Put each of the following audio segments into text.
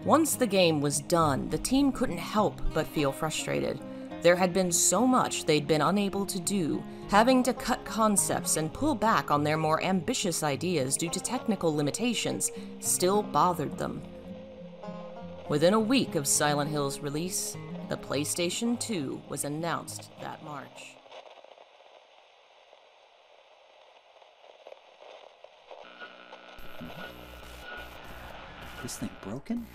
Once the game was done, the team couldn't help but feel frustrated. There had been so much they'd been unable to do. Having to cut concepts and pull back on their more ambitious ideas due to technical limitations still bothered them. Within a week of Silent Hill's release, the PlayStation 2 was announced that March. This thing broken?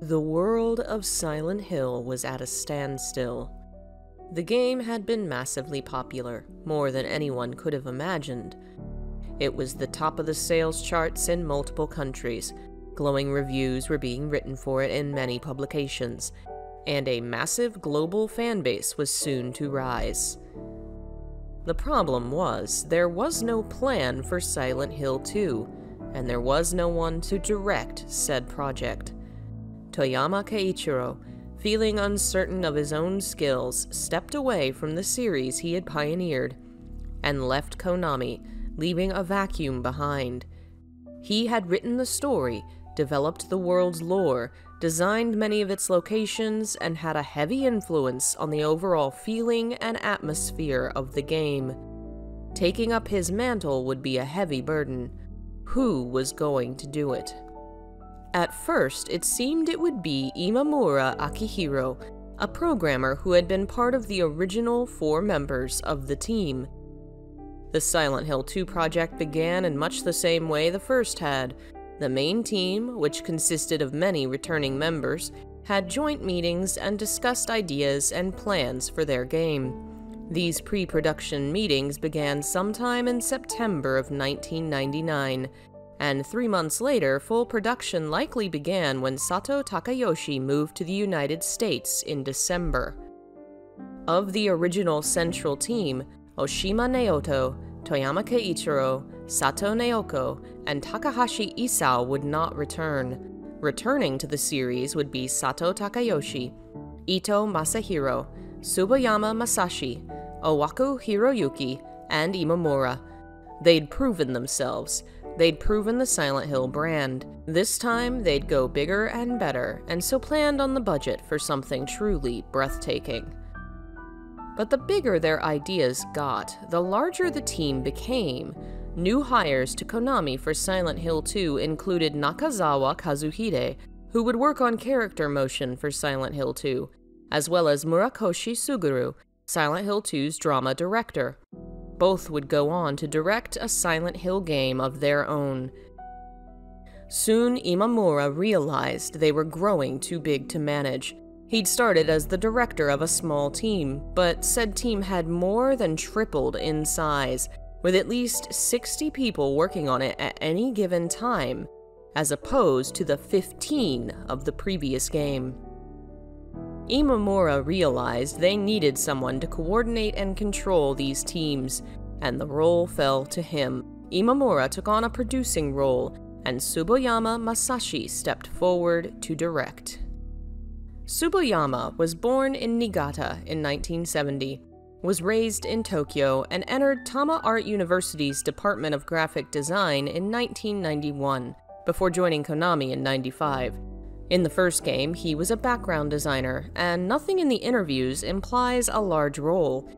The world of Silent Hill was at a standstill. The game had been massively popular, more than anyone could have imagined. It was the top of the sales charts in multiple countries, glowing reviews were being written for it in many publications, and a massive global fanbase was soon to rise. The problem was, there was no plan for Silent Hill 2, and there was no one to direct said project. Toyama Keiichiro, feeling uncertain of his own skills, stepped away from the series he had pioneered, and left Konami, leaving a vacuum behind. He had written the story, developed the world's lore, designed many of its locations, and had a heavy influence on the overall feeling and atmosphere of the game. Taking up his mantle would be a heavy burden. Who was going to do it? At first, it seemed it would be Imamura Akihiro, a programmer who had been part of the original 4 members of the team. The Silent Hill 2 project began in much the same way the first had. The main team, which consisted of many returning members, had joint meetings and discussed ideas and plans for their game. These pre-production meetings began sometime in September of 1999, and 3 months later, full production likely began when Sato Takayoshi moved to the United States in December. Of the original central team, Oshima Naoto, Toyama Keiichiro, Sato Naoko, and Takahashi Isao would not return. Returning to the series would be Sato Takayoshi, Ito Masahiro, Tsuboyama Masashi, Owaku Hiroyuki, and Imamura. They'd proven themselves. They'd proven the Silent Hill brand. This time, they'd go bigger and better, and so planned on the budget for something truly breathtaking. But the bigger their ideas got, the larger the team became. New hires to Konami for Silent Hill 2 included Nakazawa Kazuhide, who would work on character motion for Silent Hill 2, as well as Murakoshi Suguru, Silent Hill 2's drama director. Both would go on to direct a Silent Hill game of their own. Soon, Imamura realized they were growing too big to manage. He'd started as the director of a small team, but said team had more than tripled in size, with at least 60 people working on it at any given time, as opposed to the 15 of the previous game. Imamura realized they needed someone to coordinate and control these teams, and the role fell to him. Imamura took on a producing role, and Tsuboyama Masashi stepped forward to direct. Tsuboyama was born in Niigata in 1970, was raised in Tokyo, and entered Tama Art University's Department of Graphic Design in 1991, before joining Konami in 95. In the first game, he was a background designer, and nothing in the interviews implies a large role.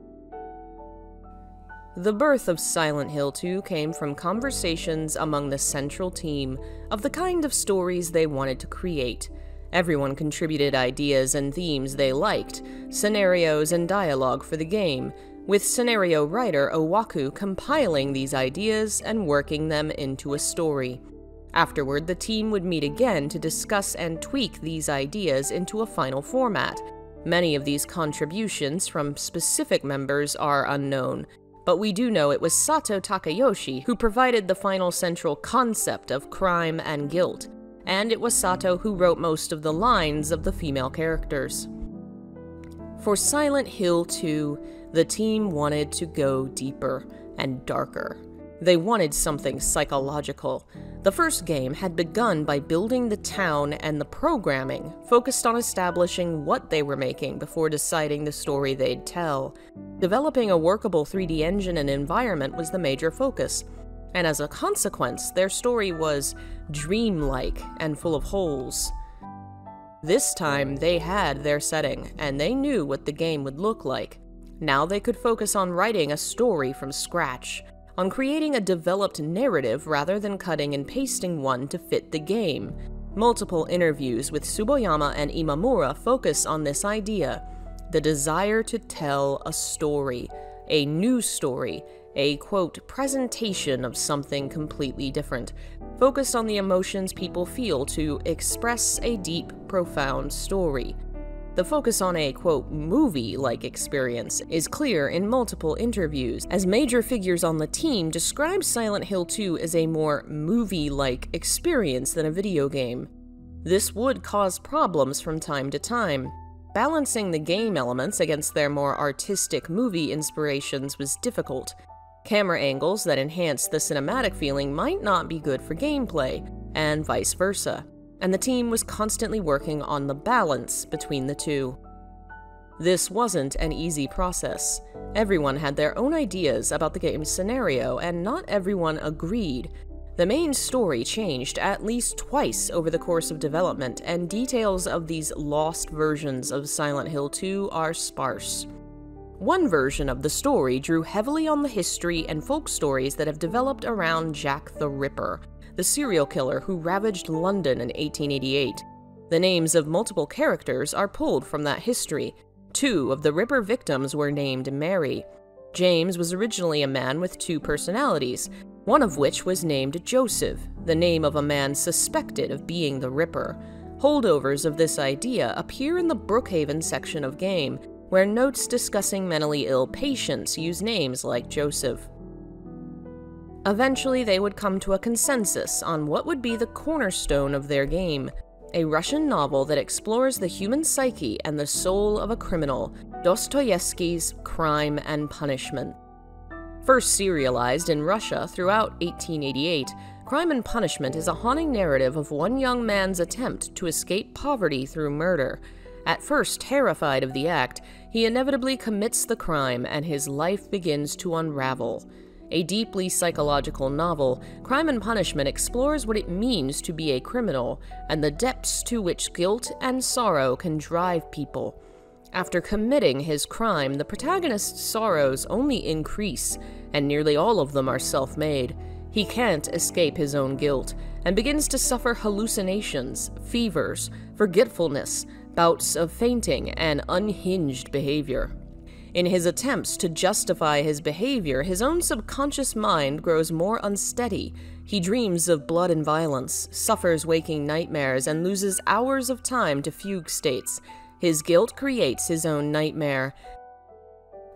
The birth of Silent Hill 2 came from conversations among the central team of the kind of stories they wanted to create. Everyone contributed ideas and themes they liked, scenarios and dialogue for the game, with scenario writer Owaku compiling these ideas and working them into a story. Afterward, the team would meet again to discuss and tweak these ideas into a final format. Many of these contributions from specific members are unknown, but we do know it was Sato Takayoshi who provided the final central concept of crime and guilt, and it was Sato who wrote most of the lines of the female characters. For Silent Hill 2, the team wanted to go deeper and darker. They wanted something psychological. The first game had begun by building the town and the programming, focused on establishing what they were making before deciding the story they'd tell. Developing a workable 3D engine and environment was the major focus, and as a consequence, their story was dreamlike and full of holes. This time, they had their setting, and they knew what the game would look like. Now they could focus on writing a story from scratch, on creating a developed narrative rather than cutting and pasting one to fit the game. Multiple interviews with Tsuboyama and Imamura focus on this idea, the desire to tell a story, a new story, a, quote, presentation of something completely different, focused on the emotions people feel to express a deep, profound story. The focus on a, quote, movie-like experience is clear in multiple interviews, as major figures on the team describe Silent Hill 2 as a more movie-like experience than a video game. This would cause problems from time to time. Balancing the game elements against their more artistic movie inspirations was difficult. Camera angles that enhance the cinematic feeling might not be good for gameplay, and vice versa, and the team was constantly working on the balance between the two. This wasn't an easy process. Everyone had their own ideas about the game's scenario, and not everyone agreed. The main story changed at least twice over the course of development, and details of these lost versions of Silent Hill 2 are sparse. One version of the story drew heavily on the history and folk stories that have developed around Jack the Ripper, the serial killer who ravaged London in 1888. The names of multiple characters are pulled from that history. 2 of the Ripper victims were named Mary. James was originally a man with 2 personalities, one of which was named Joseph, the name of a man suspected of being the Ripper. Holdovers of this idea appear in the Brookhaven section of game, where notes discussing mentally ill patients use names like Joseph. Eventually, they would come to a consensus on what would be the cornerstone of their game, a Russian novel that explores the human psyche and the soul of a criminal, Dostoevsky's Crime and Punishment. First serialized in Russia throughout 1888, Crime and Punishment is a haunting narrative of one young man's attempt to escape poverty through murder. At first terrified of the act, he inevitably commits the crime and his life begins to unravel. A deeply psychological novel, Crime and Punishment explores what it means to be a criminal and the depths to which guilt and sorrow can drive people. After committing his crime, the protagonist's sorrows only increase, and nearly all of them are self-made. He can't escape his own guilt, and begins to suffer hallucinations, fevers, forgetfulness, bouts of fainting, and unhinged behavior. In his attempts to justify his behavior, his own subconscious mind grows more unsteady. He dreams of blood and violence, suffers waking nightmares, and loses hours of time to fugue states. His guilt creates his own nightmare.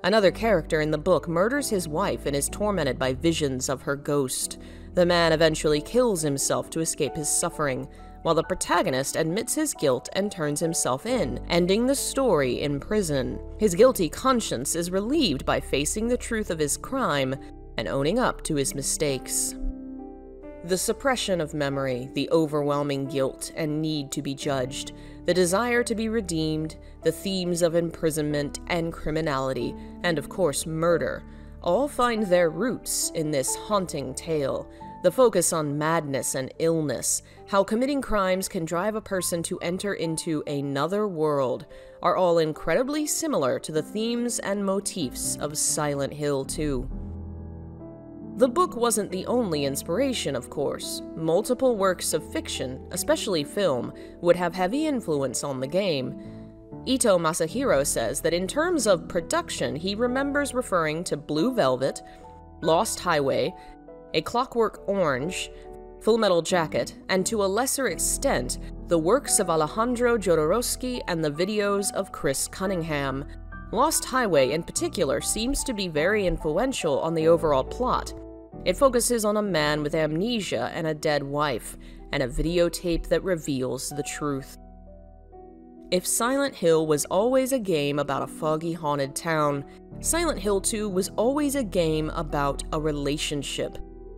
Another character in the book murders his wife and is tormented by visions of her ghost. The man eventually kills himself to escape his suffering, while the protagonist admits his guilt and turns himself in, ending the story in prison. His guilty conscience is relieved by facing the truth of his crime and owning up to his mistakes. The suppression of memory, the overwhelming guilt and need to be judged, the desire to be redeemed, the themes of imprisonment and criminality, and of course murder, all find their roots in this haunting tale. The focus on madness and illness, how committing crimes can drive a person to enter into another world, are all incredibly similar to the themes and motifs of Silent Hill 2. The book wasn't the only inspiration, of course. Multiple works of fiction, especially film, would have heavy influence on the game. Ito Masahiro says that in terms of production, he remembers referring to Blue Velvet, Lost Highway, A Clockwork Orange, Full Metal Jacket, and to a lesser extent, the works of Alejandro Jodorowsky and the videos of Chris Cunningham. Lost Highway in particular seems to be very influential on the overall plot. It focuses on a man with amnesia and a dead wife, and a videotape that reveals the truth. If Silent Hill was always a game about a foggy, haunted town, Silent Hill 2 was always a game about a relationship.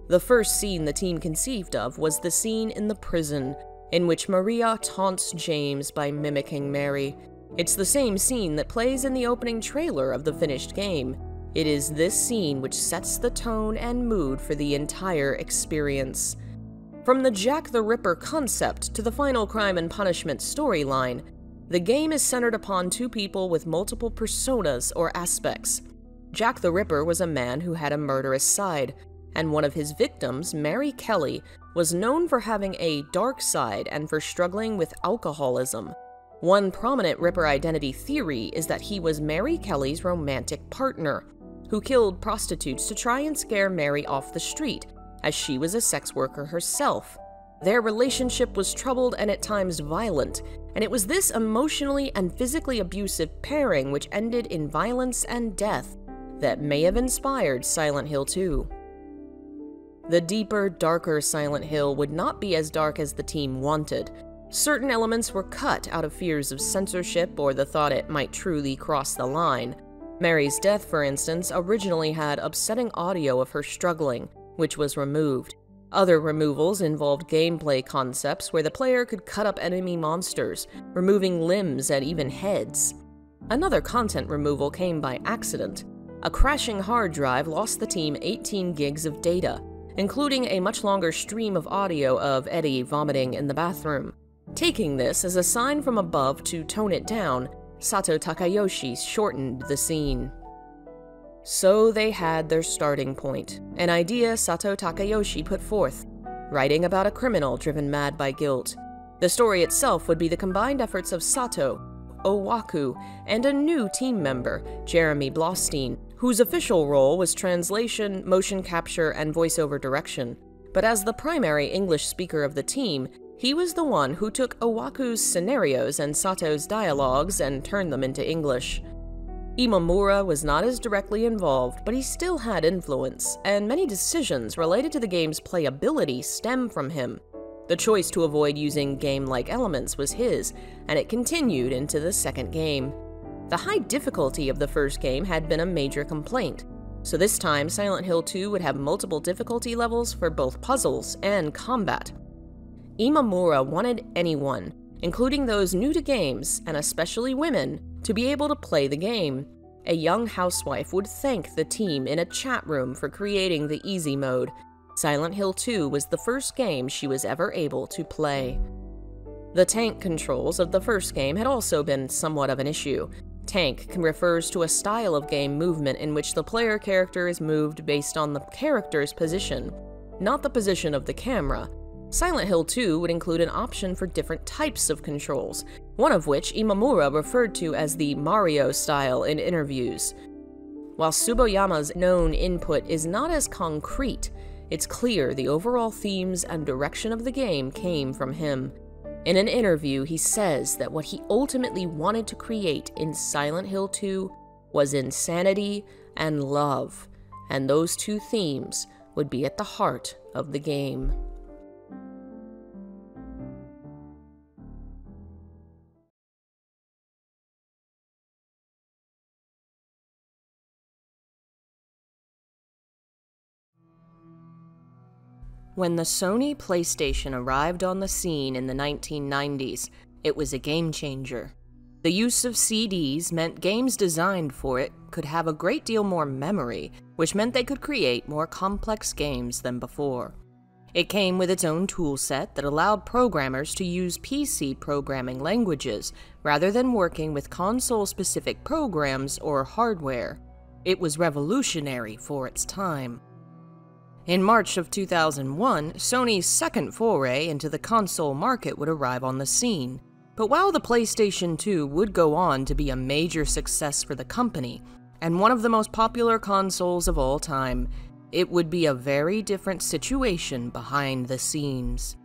The first scene the team conceived of was the scene in the prison, in which Maria taunts James by mimicking Mary. It's the same scene that plays in the opening trailer of the finished game. It is this scene which sets the tone and mood for the entire experience. From the Jack the Ripper concept to the final Crime and Punishment storyline, the game is centered upon two people with multiple personas or aspects. Jack the Ripper was a man who had a murderous side, and one of his victims, Mary Kelly, was known for having a dark side and for struggling with alcoholism. One prominent Ripper identity theory is that he was Mary Kelly's romantic partner, who killed prostitutes to try and scare Mary off the street, as she was a sex worker herself. Their relationship was troubled and at times violent, and it was this emotionally and physically abusive pairing which ended in violence and death that may have inspired Silent Hill 2. The deeper, darker Silent Hill would not be as dark as the team wanted. Certain elements were cut out of fears of censorship or the thought it might truly cross the line. Mary's death, for instance, originally had upsetting audio of her struggling, which was removed. Other removals involved gameplay concepts where the player could cut up enemy monsters, removing limbs and even heads. Another content removal came by accident. A crashing hard drive lost the team 18 gigs of data, including a much longer stream of audio of Eddie vomiting in the bathroom. Taking this as a sign from above to tone it down, Sato Takayoshi shortened the scene. So they had their starting point, an idea Sato Takayoshi put forth, writing about a criminal driven mad by guilt. The story itself would be the combined efforts of Sato, Owaku, and a new team member, Jeremy Blostein, whose official role was translation, motion capture, and voiceover direction. But as the primary English speaker of the team, he was the one who took Owaku's scenarios and Sato's dialogues and turned them into English. Imamura was not as directly involved, but he still had influence, and many decisions related to the game's playability stem from him. The choice to avoid using game-like elements was his, and it continued into the second game. The high difficulty of the first game had been a major complaint, so this time Silent Hill 2 would have multiple difficulty levels for both puzzles and combat. Imamura wanted anyone, including those new to games, and especially women, to be able to play the game. A young housewife would thank the team in a chat room for creating the easy mode. Silent Hill 2 was the first game she was ever able to play. The tank controls of the first game had also been somewhat of an issue. Tank refers to a style of game movement in which the player character is moved based on the character's position, not the position of the camera. Silent Hill 2 would include an option for different types of controls, one of which Imamura referred to as the Mario style in interviews. While Tsuboyama's known input is not as concrete, it's clear the overall themes and direction of the game came from him. In an interview, he says that what he ultimately wanted to create in Silent Hill 2 was insanity and love, and those two themes would be at the heart of the game. When the Sony PlayStation arrived on the scene in the 1990s, it was a game changer. The use of CDs meant games designed for it could have a great deal more memory, which meant they could create more complex games than before. It came with its own toolset that allowed programmers to use PC programming languages rather than working with console-specific programs or hardware. It was revolutionary for its time. In March of 2001, Sony's second foray into the console market would arrive on the scene. But while the PlayStation 2 would go on to be a major success for the company, and one of the most popular consoles of all time, it would be a very different situation behind the scenes.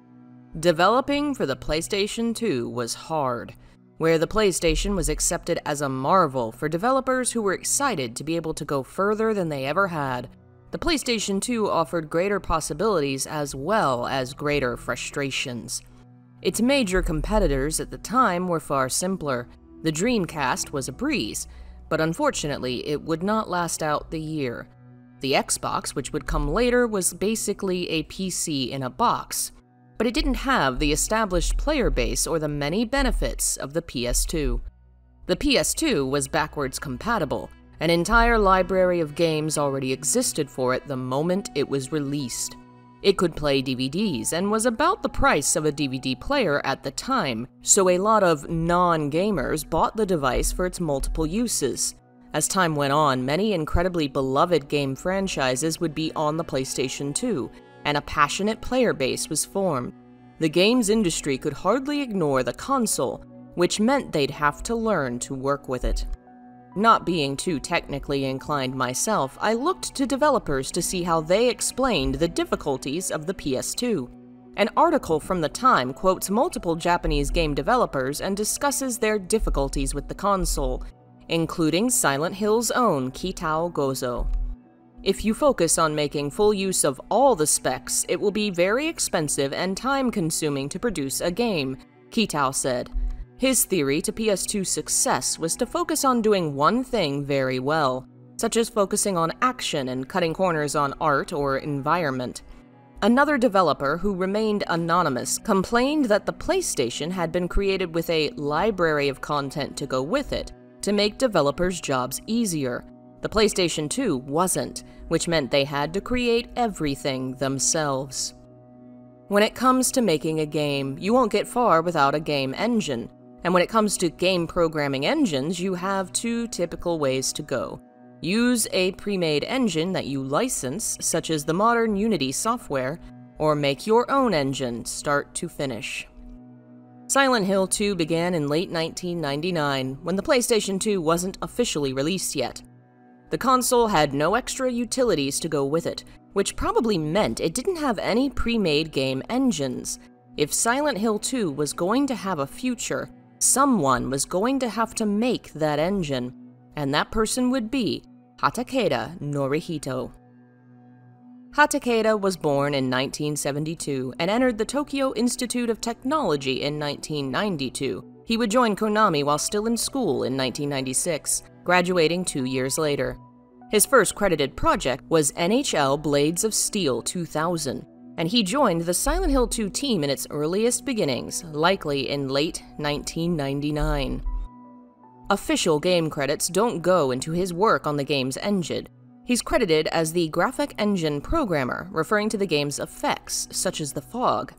Developing for the PlayStation 2 was hard, where the PlayStation was accepted as a marvel for developers who were excited to be able to go further than they ever had. The PlayStation 2 offered greater possibilities as well as greater frustrations. Its major competitors at the time were far simpler. The Dreamcast was a breeze, but unfortunately it would not last out the year. The Xbox, which would come later, was basically a PC in a box, but it didn't have the established player base or the many benefits of the PS2. The PS2 was backwards compatible. An entire library of games already existed for it the moment it was released. It could play DVDs and was about the price of a DVD player at the time, so a lot of non-gamers bought the device for its multiple uses. As time went on, many incredibly beloved game franchises would be on the PlayStation 2, and a passionate player base was formed. The games industry could hardly ignore the console, which meant they'd have to learn to work with it. Not being too technically inclined myself, I looked to developers to see how they explained the difficulties of the PS2. An article from the time quotes multiple Japanese game developers and discusses their difficulties with the console, including Silent Hill's own Kitao Gozo. If you focus on making full use of all the specs, it will be very expensive and time-consuming to produce a game, Kitao said. His theory to PS2's success was to focus on doing one thing very well, such as focusing on action and cutting corners on art or environment. Another developer, who remained anonymous, complained that the PlayStation had been created with a library of content to go with it, to make developers' jobs easier. The PlayStation 2 wasn't, which meant they had to create everything themselves. When it comes to making a game, you won't get far without a game engine. And when it comes to game programming engines, you have two typical ways to go. Use a pre-made engine that you license, such as the modern Unity software, or make your own engine, start to finish. Silent Hill 2 began in late 1999, when the PlayStation 2 wasn't officially released yet. The console had no extra utilities to go with it, which probably meant it didn't have any pre-made game engines. If Silent Hill 2 was going to have a future, someone was going to have to make that engine, and that person would be Hatakeda Norihito. Hatakeda was born in 1972 and entered the Tokyo Institute of Technology in 1992. He would join Konami while still in school in 1996, graduating 2 years later. His first credited project was NHL Blades of Steel 2000, and he joined the Silent Hill 2 team in its earliest beginnings, likely in late 1999. Official game credits don't go into his work on the game's engine. He's credited as the graphic engine programmer, referring to the game's effects, such as the fog.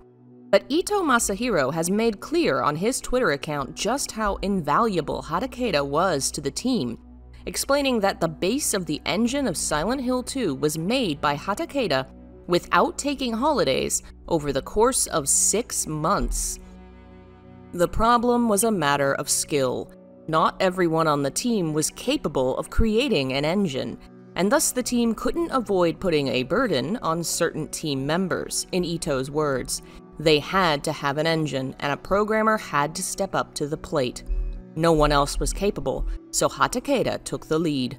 But Ito Masahiro has made clear on his Twitter account just how invaluable Hatakeda was to the team, explaining that the base of the engine of Silent Hill 2 was made by Hatakeda without taking holidays over the course of 6 months. The problem was a matter of skill. Not everyone on the team was capable of creating an engine, and thus the team couldn't avoid putting a burden on certain team members, in Ito's words. They had to have an engine, and a programmer had to step up to the plate. No one else was capable, so Hatakeda took the lead.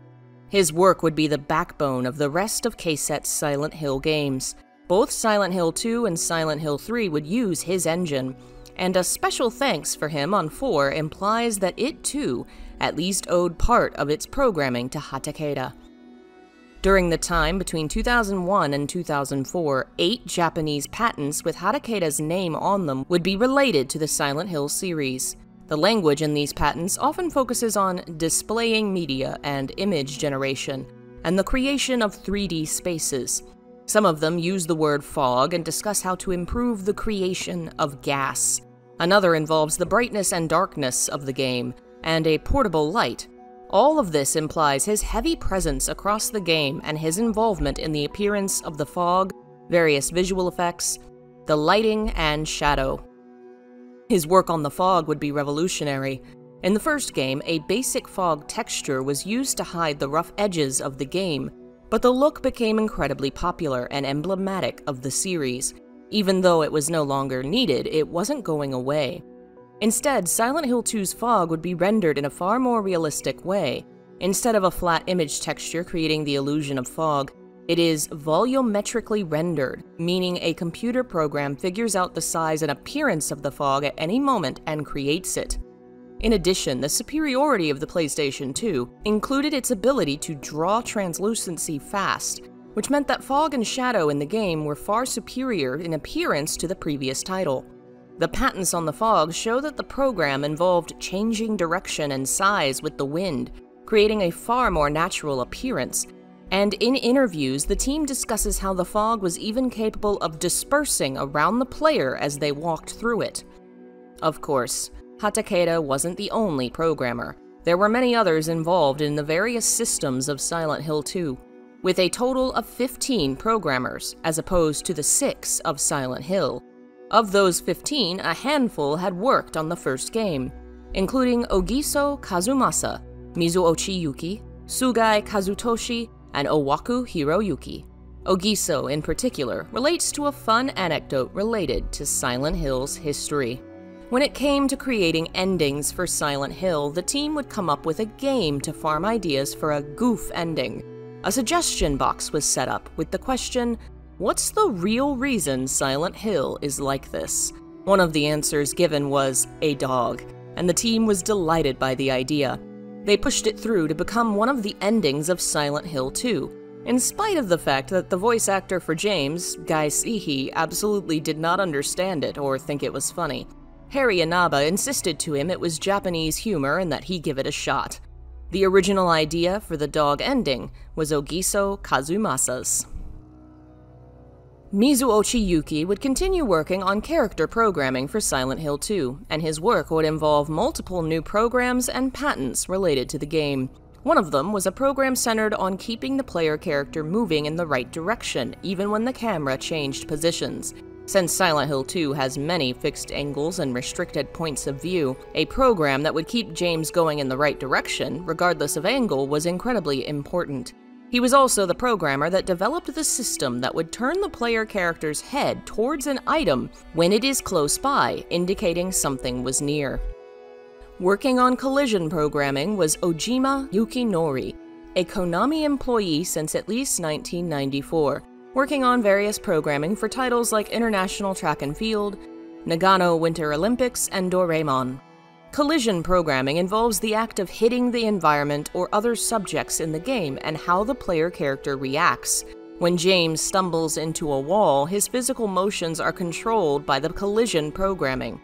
His work would be the backbone of the rest of K-Set's Silent Hill games. Both Silent Hill 2 and Silent Hill 3 would use his engine, and a special thanks for him on 4 implies that it too at least owed part of its programming to Hatakeda. During the time between 2001 and 2004, 8 Japanese patents with Hatakeda's name on them would be related to the Silent Hill series. The language in these patents often focuses on displaying media and image generation, and the creation of 3D spaces. Some of them use the word fog and discuss how to improve the creation of gas. Another involves the brightness and darkness of the game, and a portable light. All of this implies his heavy presence across the game and his involvement in the appearance of the fog, various visual effects, the lighting, and shadow. His work on the fog would be revolutionary. In the first game, a basic fog texture was used to hide the rough edges of the game, but the look became incredibly popular and emblematic of the series. Even though it was no longer needed, it wasn't going away. Instead, Silent Hill 2's fog would be rendered in a far more realistic way. Instead of a flat image texture creating the illusion of fog, it is volumetrically rendered, meaning a computer program figures out the size and appearance of the fog at any moment and creates it. In addition, the superiority of the PlayStation 2 included its ability to draw translucency fast, which meant that fog and shadow in the game were far superior in appearance to the previous title. The patents on the fog show that the program involved changing direction and size with the wind, creating a far more natural appearance. And in interviews, the team discusses how the fog was even capable of dispersing around the player as they walked through it. Of course, Takeda wasn't the only programmer. There were many others involved in the various systems of Silent Hill 2, with a total of 15 programmers, as opposed to the 6 of Silent Hill. Of those 15, a handful had worked on the first game, including Ogiso Kazumasa, Mizuochi Yuki, Sugai Kazutoshi, and Owaku Hiroyuki. Ogiso, in particular, relates to a fun anecdote related to Silent Hill's history. When it came to creating endings for Silent Hill, the team would come up with a game to farm ideas for a goof ending. A suggestion box was set up with the question, "What's the real reason Silent Hill is like this?" One of the answers given was a dog, and the team was delighted by the idea. They pushed it through to become one of the endings of Silent Hill 2, in spite of the fact that the voice actor for James, Guy Sihi, absolutely did not understand it or think it was funny. Harry Inaba insisted to him it was Japanese humor and that he give it a shot. The original idea for the dog ending was Ogiso Kazumasa's. Mizuochi Yuki would continue working on character programming for Silent Hill 2, and his work would involve multiple new programs and patents related to the game. One of them was a program centered on keeping the player character moving in the right direction, even when the camera changed positions. Since Silent Hill 2 has many fixed angles and restricted points of view, a program that would keep James going in the right direction, regardless of angle, was incredibly important. He was also the programmer that developed the system that would turn the player character's head towards an item when it is close by, indicating something was near. Working on collision programming was Ojima Yukinori, a Konami employee since at least 1994. Working on various programming for titles like International Track and Field, Nagano Winter Olympics, and Doraemon. Collision programming involves the act of hitting the environment or other subjects in the game and how the player character reacts. When James stumbles into a wall, his physical motions are controlled by the collision programming.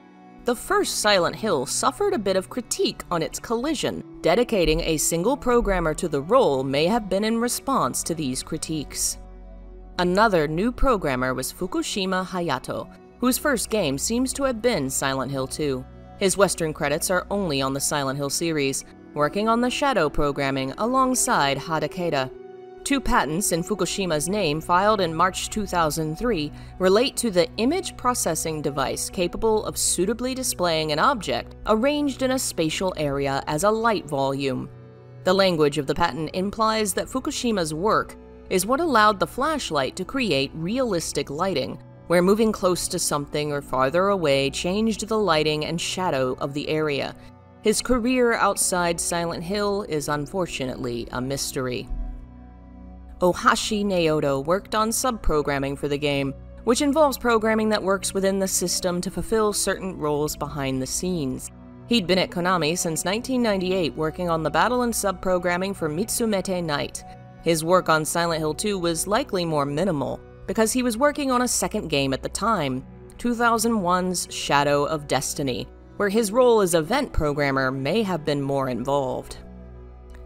The first Silent Hill suffered a bit of critique on its collision. Dedicating a single programmer to the role may have been in response to these critiques. Another new programmer was Fukushima Hayato, whose first game seems to have been Silent Hill 2. His Western credits are only on the Silent Hill series, working on the shadow programming alongside Takeda. 2 patents in Fukushima's name filed in March 2003 relate to the image processing device capable of suitably displaying an object arranged in a spatial area as a light volume. The language of the patent implies that Fukushima's work is what allowed the flashlight to create realistic lighting, where moving close to something or farther away changed the lighting and shadow of the area. His career outside Silent Hill is unfortunately a mystery. Ohashi Naoto worked on sub-programming for the game, which involves programming that works within the system to fulfill certain roles behind the scenes. He'd been at Konami since 1998 working on the battle and sub-programming for Mitsumete Night. His work on Silent Hill 2 was likely more minimal, because he was working on a second game at the time, 2001's Shadow of Destiny, where his role as event programmer may have been more involved.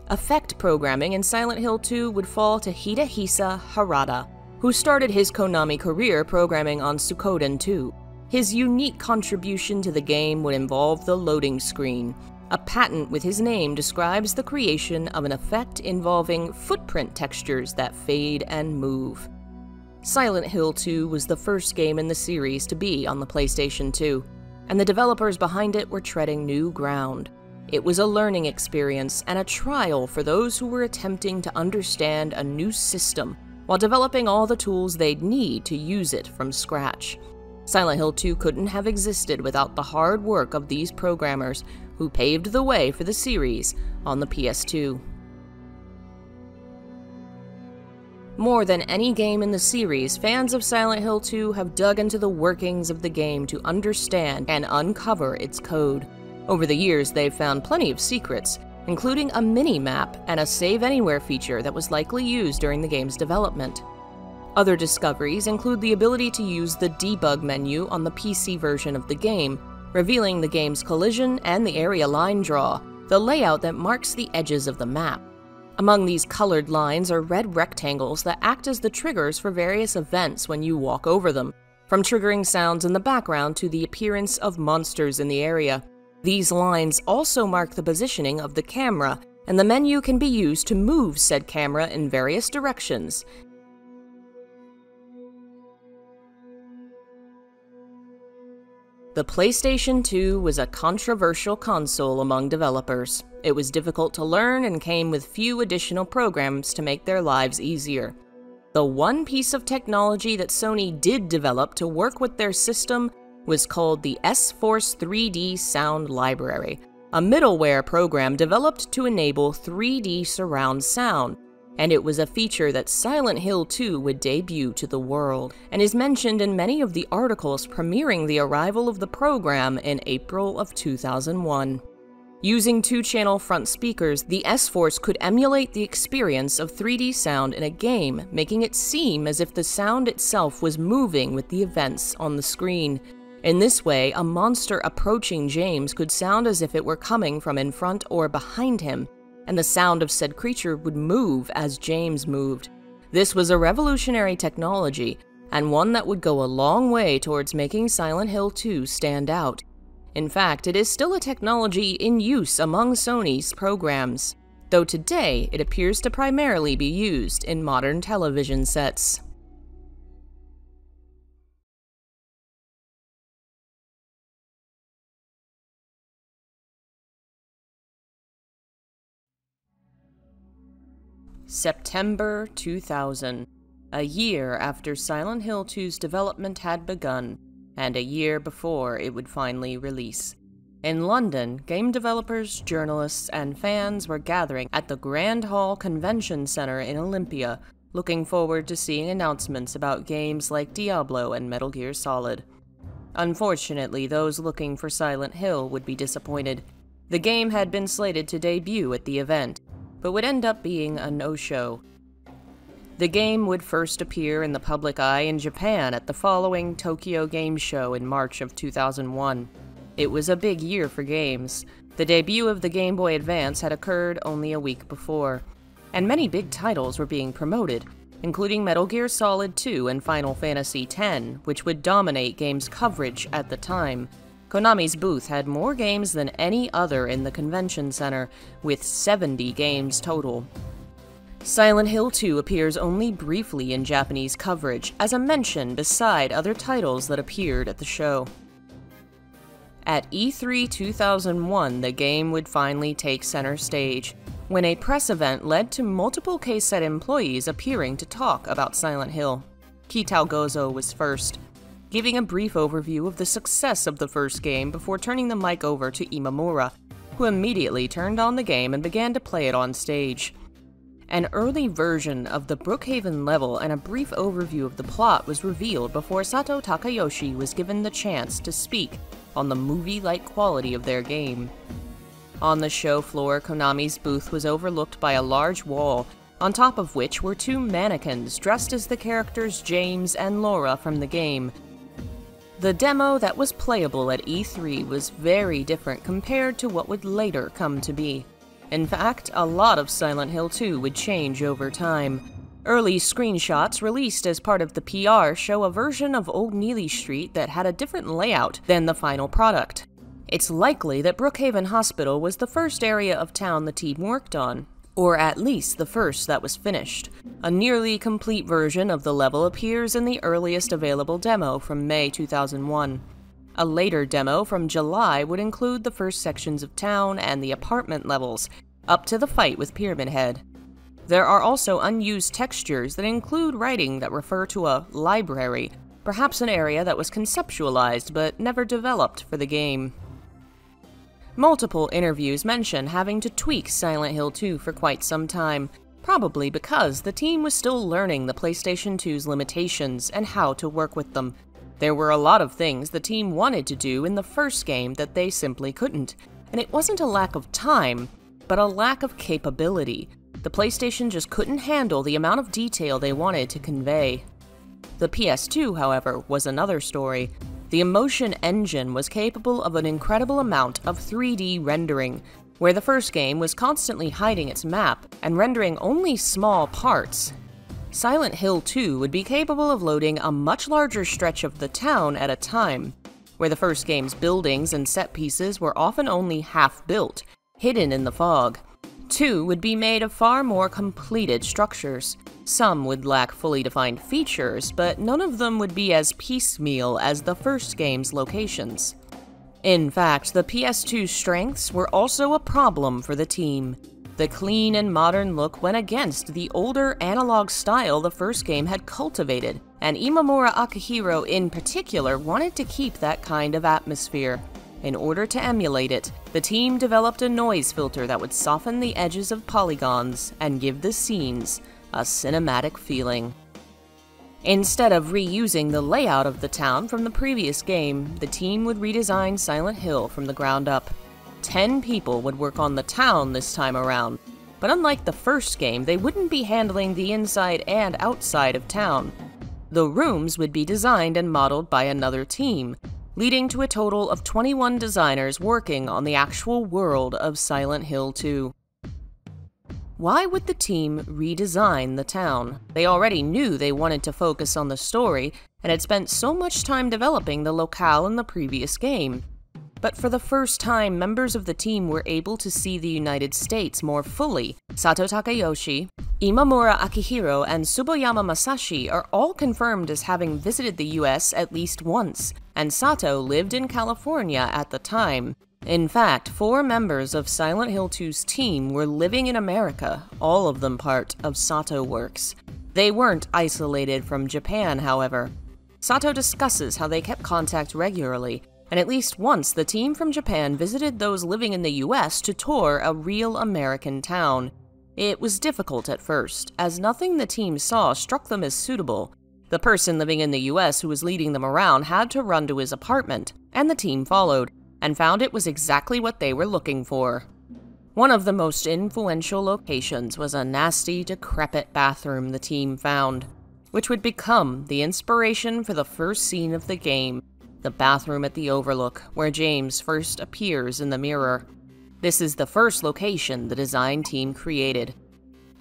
Effect programming in Silent Hill 2 would fall to Hidehisa Harada, who started his Konami career programming on Suikoden 2. His unique contribution to the game would involve the loading screen. A patent with his name describes the creation of an effect involving footprint textures that fade and move. Silent Hill 2 was the first game in the series to be on the PlayStation 2, and the developers behind it were treading new ground. It was a learning experience and a trial for those who were attempting to understand a new system while developing all the tools they'd need to use it from scratch. Silent Hill 2 couldn't have existed without the hard work of these programmers who paved the way for the series on the PS2. More than any game in the series, fans of Silent Hill 2 have dug into the workings of the game to understand and uncover its code. Over the years, they've found plenty of secrets, including a mini-map and a Save Anywhere feature that was likely used during the game's development. Other discoveries include the ability to use the debug menu on the PC version of the game, revealing the game's collision and the area line draw, the layout that marks the edges of the map. Among these colored lines are red rectangles that act as the triggers for various events when you walk over them, from triggering sounds in the background to the appearance of monsters in the area. These lines also mark the positioning of the camera, and the menu can be used to move said camera in various directions. The PlayStation 2 was a controversial console among developers. It was difficult to learn and came with few additional programs to make their lives easier. The one piece of technology that Sony did develop to work with their system was called the S-Force 3D Sound Library, a middleware program developed to enable 3D surround sound, and it was a feature that Silent Hill 2 would debut to the world, and is mentioned in many of the articles premiering the arrival of the program in April of 2001. Using 2-channel front speakers, the S-Force could emulate the experience of 3D sound in a game, making it seem as if the sound itself was moving with the events on the screen. In this way, a monster approaching James could sound as if it were coming from in front or behind him, and the sound of said creature would move as James moved. This was a revolutionary technology, and one that would go a long way towards making Silent Hill 2 stand out. In fact, it is still a technology in use among Sony's programs, though today it appears to primarily be used in modern television sets. September 2000, a year after Silent Hill 2's development had begun, and a year before it would finally release. In London, game developers, journalists, and fans were gathering at the Grand Hall Convention Center in Olympia, looking forward to seeing announcements about games like Diablo and Metal Gear Solid. Unfortunately, those looking for Silent Hill would be disappointed. The game had been slated to debut at the event, but would end up being a no-show. The game would first appear in the public eye in Japan at the following Tokyo Game Show in March of 2001. It was a big year for games. The debut of the Game Boy Advance had occurred only a week before, and many big titles were being promoted, including Metal Gear Solid 2 and Final Fantasy X, which would dominate games coverage at the time. Konami's booth had more games than any other in the convention center, with 70 games total. Silent Hill 2 appears only briefly in Japanese coverage, as a mention beside other titles that appeared at the show. At E3 2001, the game would finally take center stage, when a press event led to multiple K-Set employees appearing to talk about Silent Hill. Kitao Gozo was first, giving a brief overview of the success of the first game before turning the mic over to Imamura, who immediately turned on the game and began to play it on stage. An early version of the Brookhaven level and a brief overview of the plot was revealed before Sato Takayoshi was given the chance to speak on the movie-like quality of their game. On the show floor, Konami's booth was overlooked by a large wall, on top of which were 2 mannequins dressed as the characters James and Laura from the game. The demo that was playable at E3 was very different compared to what would later come to be. In fact, a lot of Silent Hill 2 would change over time. Early screenshots released as part of the PR show a version of Old Neely Street that had a different layout than the final product. It's likely that Brookhaven Hospital was the first area of town the team worked on, or at least the first that was finished. A nearly complete version of the level appears in the earliest available demo from May 2001. A later demo from July would include the first sections of town and the apartment levels, up to the fight with Pyramid Head. There are also unused textures that include writing that refer to a library, perhaps an area that was conceptualized but never developed for the game. Multiple interviews mention having to tweak Silent Hill 2 for quite some time, probably because the team was still learning the PlayStation 2's limitations and how to work with them. There were a lot of things the team wanted to do in the first game that they simply couldn't, and it wasn't a lack of time, but a lack of capability. The PlayStation just couldn't handle the amount of detail they wanted to convey. The PS2, however, was another story. The Emotion engine was capable of an incredible amount of 3D rendering, where the first game was constantly hiding its map and rendering only small parts. Silent Hill 2 would be capable of loading a much larger stretch of the town at a time, where the first game's buildings and set pieces were often only half-built, hidden in the fog. 2 would be made of far more completed structures. Some would lack fully defined features, but none of them would be as piecemeal as the first game's locations. In fact, the PS2's strengths were also a problem for the team. The clean and modern look went against the older analog style the first game had cultivated, and Imamura Akihiro in particular wanted to keep that kind of atmosphere. In order to emulate it, the team developed a noise filter that would soften the edges of polygons and give the scenes a cinematic feeling. Instead of reusing the layout of the town from the previous game, the team would redesign Silent Hill from the ground up. 10 people would work on the town this time around, but unlike the first game, they wouldn't be handling the inside and outside of town. The rooms would be designed and modeled by another team, leading to a total of 21 designers working on the actual world of Silent Hill 2. Why would the team redesign the town? They already knew they wanted to focus on the story and had spent so much time developing the locale in the previous game. But for the first time, members of the team were able to see the United States more fully. Sato Takayoshi, Imamura Akihiro, and Tsuboyama Masashi are all confirmed as having visited the US at least once, and Sato lived in California at the time. In fact, 4 members of Silent Hill 2's team were living in America, all of them part of Sato Works. They weren't isolated from Japan, however. Sato discusses how they kept contact regularly, and at least once the team from Japan visited those living in the US to tour a real American town. It was difficult at first, as nothing the team saw struck them as suitable. The person living in the US who was leading them around had to run to his apartment, and the team followed, and found it was exactly what they were looking for. One of the most influential locations was a nasty, decrepit bathroom the team found, which would become the inspiration for the first scene of the game, the bathroom at the Overlook, where James first appears in the mirror. This is the first location the design team created.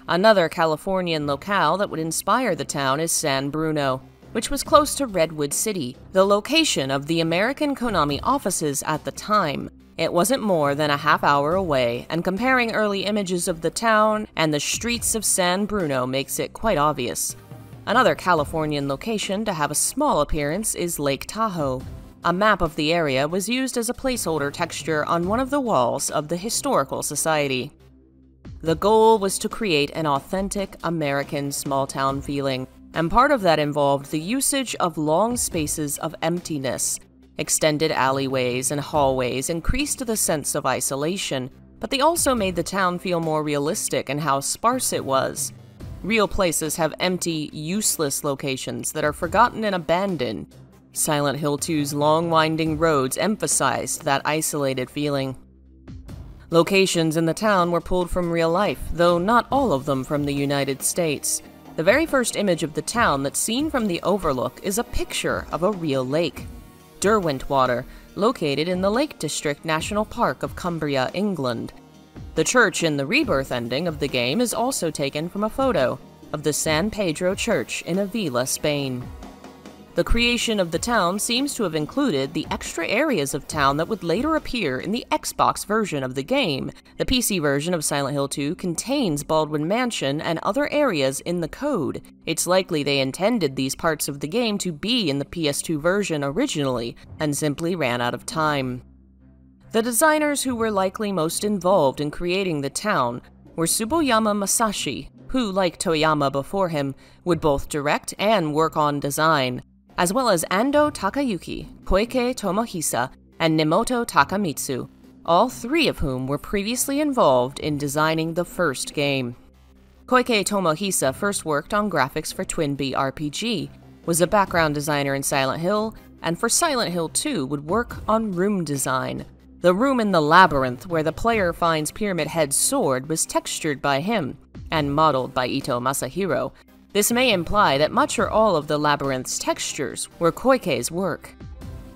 Another Californian locale that would inspire the town is San Bruno, which was close to Redwood City, the location of the American Konami offices at the time. It wasn't more than a half-hour away, and comparing early images of the town and the streets of San Bruno makes it quite obvious. Another Californian location to have a small appearance is Lake Tahoe. A map of the area was used as a placeholder texture on one of the walls of the Historical Society. The goal was to create an authentic American small-town feeling, and part of that involved the usage of long spaces of emptiness. Extended alleyways and hallways increased the sense of isolation, but they also made the town feel more realistic in how sparse it was. Real places have empty, useless locations that are forgotten and abandoned. Silent Hill 2's long winding roads emphasized that isolated feeling. Locations in the town were pulled from real life, though not all of them from the United States. The very first image of the town that's seen from the Overlook is a picture of a real lake. Derwentwater, located in the Lake District National Park of Cumbria, England. The church in the Rebirth ending of the game is also taken from a photo of the San Pedro Church in Avila, Spain. The creation of the town seems to have included the extra areas of town that would later appear in the Xbox version of the game. The PC version of Silent Hill 2 contains Baldwin Mansion and other areas in the code. It's likely they intended these parts of the game to be in the PS2 version originally, and simply ran out of time. The designers who were likely most involved in creating the town were Tsuboyama Masashi, who, like Toyama before him, would both direct and work on design, as well as Ando Takayuki, Koike Tomohisa, and Nemoto Takamitsu, all 3 of whom were previously involved in designing the first game. Koike Tomohisa first worked on graphics for Twin Bee RPG, was a background designer in Silent Hill, and for Silent Hill 2 would work on room design. The room in the labyrinth where the player finds Pyramid Head's sword was textured by him, and modeled by Ito Masahiro. This may imply that much or all of the labyrinth's textures were Koike's work.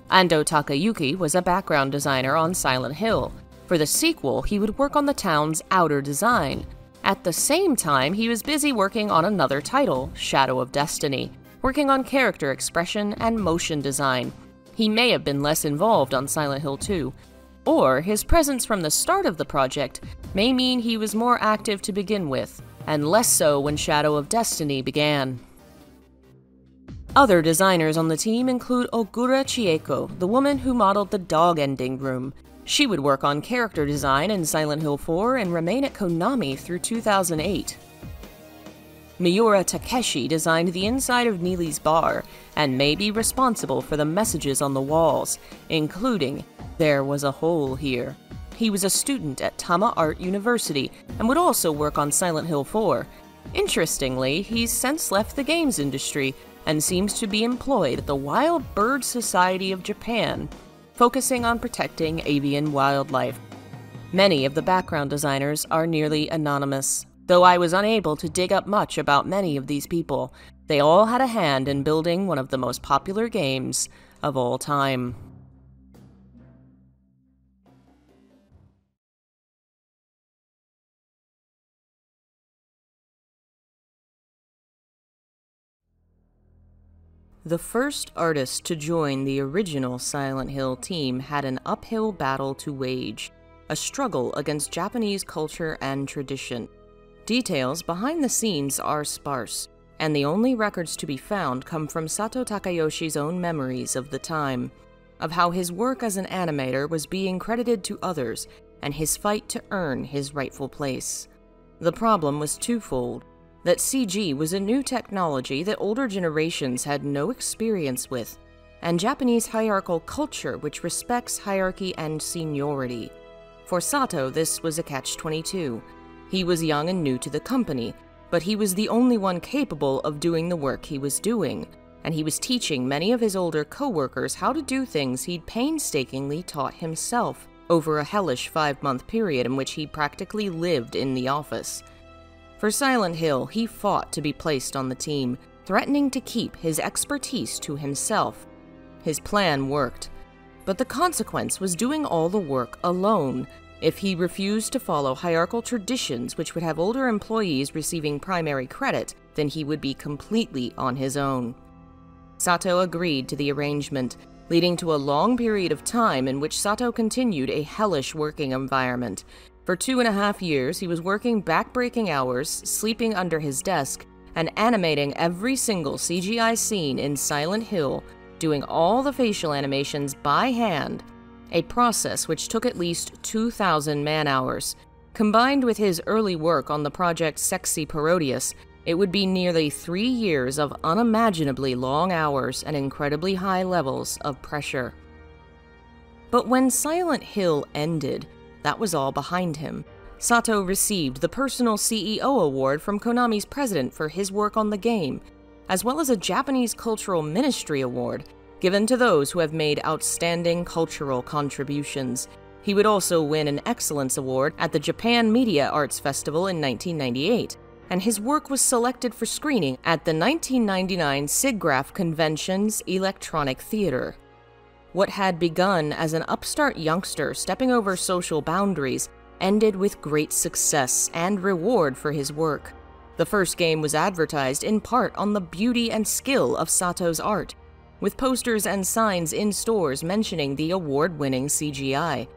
Ando Takayuki was a background designer on Silent Hill. For the sequel, he would work on the town's outer design. At the same time, he was busy working on another title, Shadow of Destiny, working on character expression and motion design. He may have been less involved on Silent Hill 2, or his presence from the start of the project may mean he was more active to begin with, and less so when Shadow of Destiny began. Other designers on the team include Ogura Chieko, the woman who modeled the dog ending room. She would work on character design in Silent Hill 4 and remain at Konami through 2008. Miura Takeshi designed the inside of Neely's bar and may be responsible for the messages on the walls, including, "There was a hole here." He was a student at Tama Art University and would also work on Silent Hill 4. Interestingly, he's since left the games industry and seems to be employed at the Wild Bird Society of Japan, focusing on protecting avian wildlife. Many of the background designers are nearly anonymous. Though I was unable to dig up much about many of these people, they all had a hand in building one of the most popular games of all time. The first artist to join the original Silent Hill team had an uphill battle to wage, a struggle against Japanese culture and tradition. Details behind the scenes are sparse, and the only records to be found come from Sato Takayoshi's own memories of the time, of how his work as an animator was being credited to others, and his fight to earn his rightful place. The problem was twofold: that CG was a new technology that older generations had no experience with, and Japanese hierarchical culture which respects hierarchy and seniority. For Sato, this was a catch-22. He was young and new to the company, but he was the only one capable of doing the work he was doing, and he was teaching many of his older co-workers how to do things he'd painstakingly taught himself over a hellish 5-month period in which he practically lived in the office. For Silent Hill, he fought to be placed on the team, threatening to keep his expertise to himself. His plan worked, but the consequence was doing all the work alone. If he refused to follow hierarchical traditions which would have older employees receiving primary credit, then he would be completely on his own. Sato agreed to the arrangement, leading to a long period of time in which Sato continued a hellish working environment. For 2.5 years, he was working back-breaking hours, sleeping under his desk, and animating every single CGI scene in Silent Hill, doing all the facial animations by hand, a process which took at least 2,000 man-hours. Combined with his early work on the project Sexy Parodius, it would be nearly 3 years of unimaginably long hours and incredibly high levels of pressure. But when Silent Hill ended, that was all behind him. Sato received the Personal CEO Award from Konami's president for his work on the game, as well as a Japanese Cultural Ministry Award, given to those who have made outstanding cultural contributions. He would also win an Excellence Award at the Japan Media Arts Festival in 1998, and his work was selected for screening at the 1999 SIGGRAPH Convention's Electronic Theater. What had begun as an upstart youngster stepping over social boundaries ended with great success and reward for his work. The first game was advertised in part on the beauty and skill of Sato's art, with posters and signs in stores mentioning the award-winning CGI.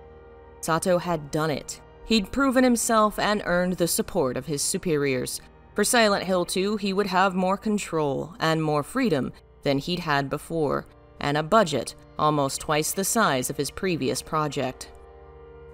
Sato had done it. He'd proven himself and earned the support of his superiors. For Silent Hill 2, he would have more control and more freedom than he'd had before, and a budget almost twice the size of his previous project.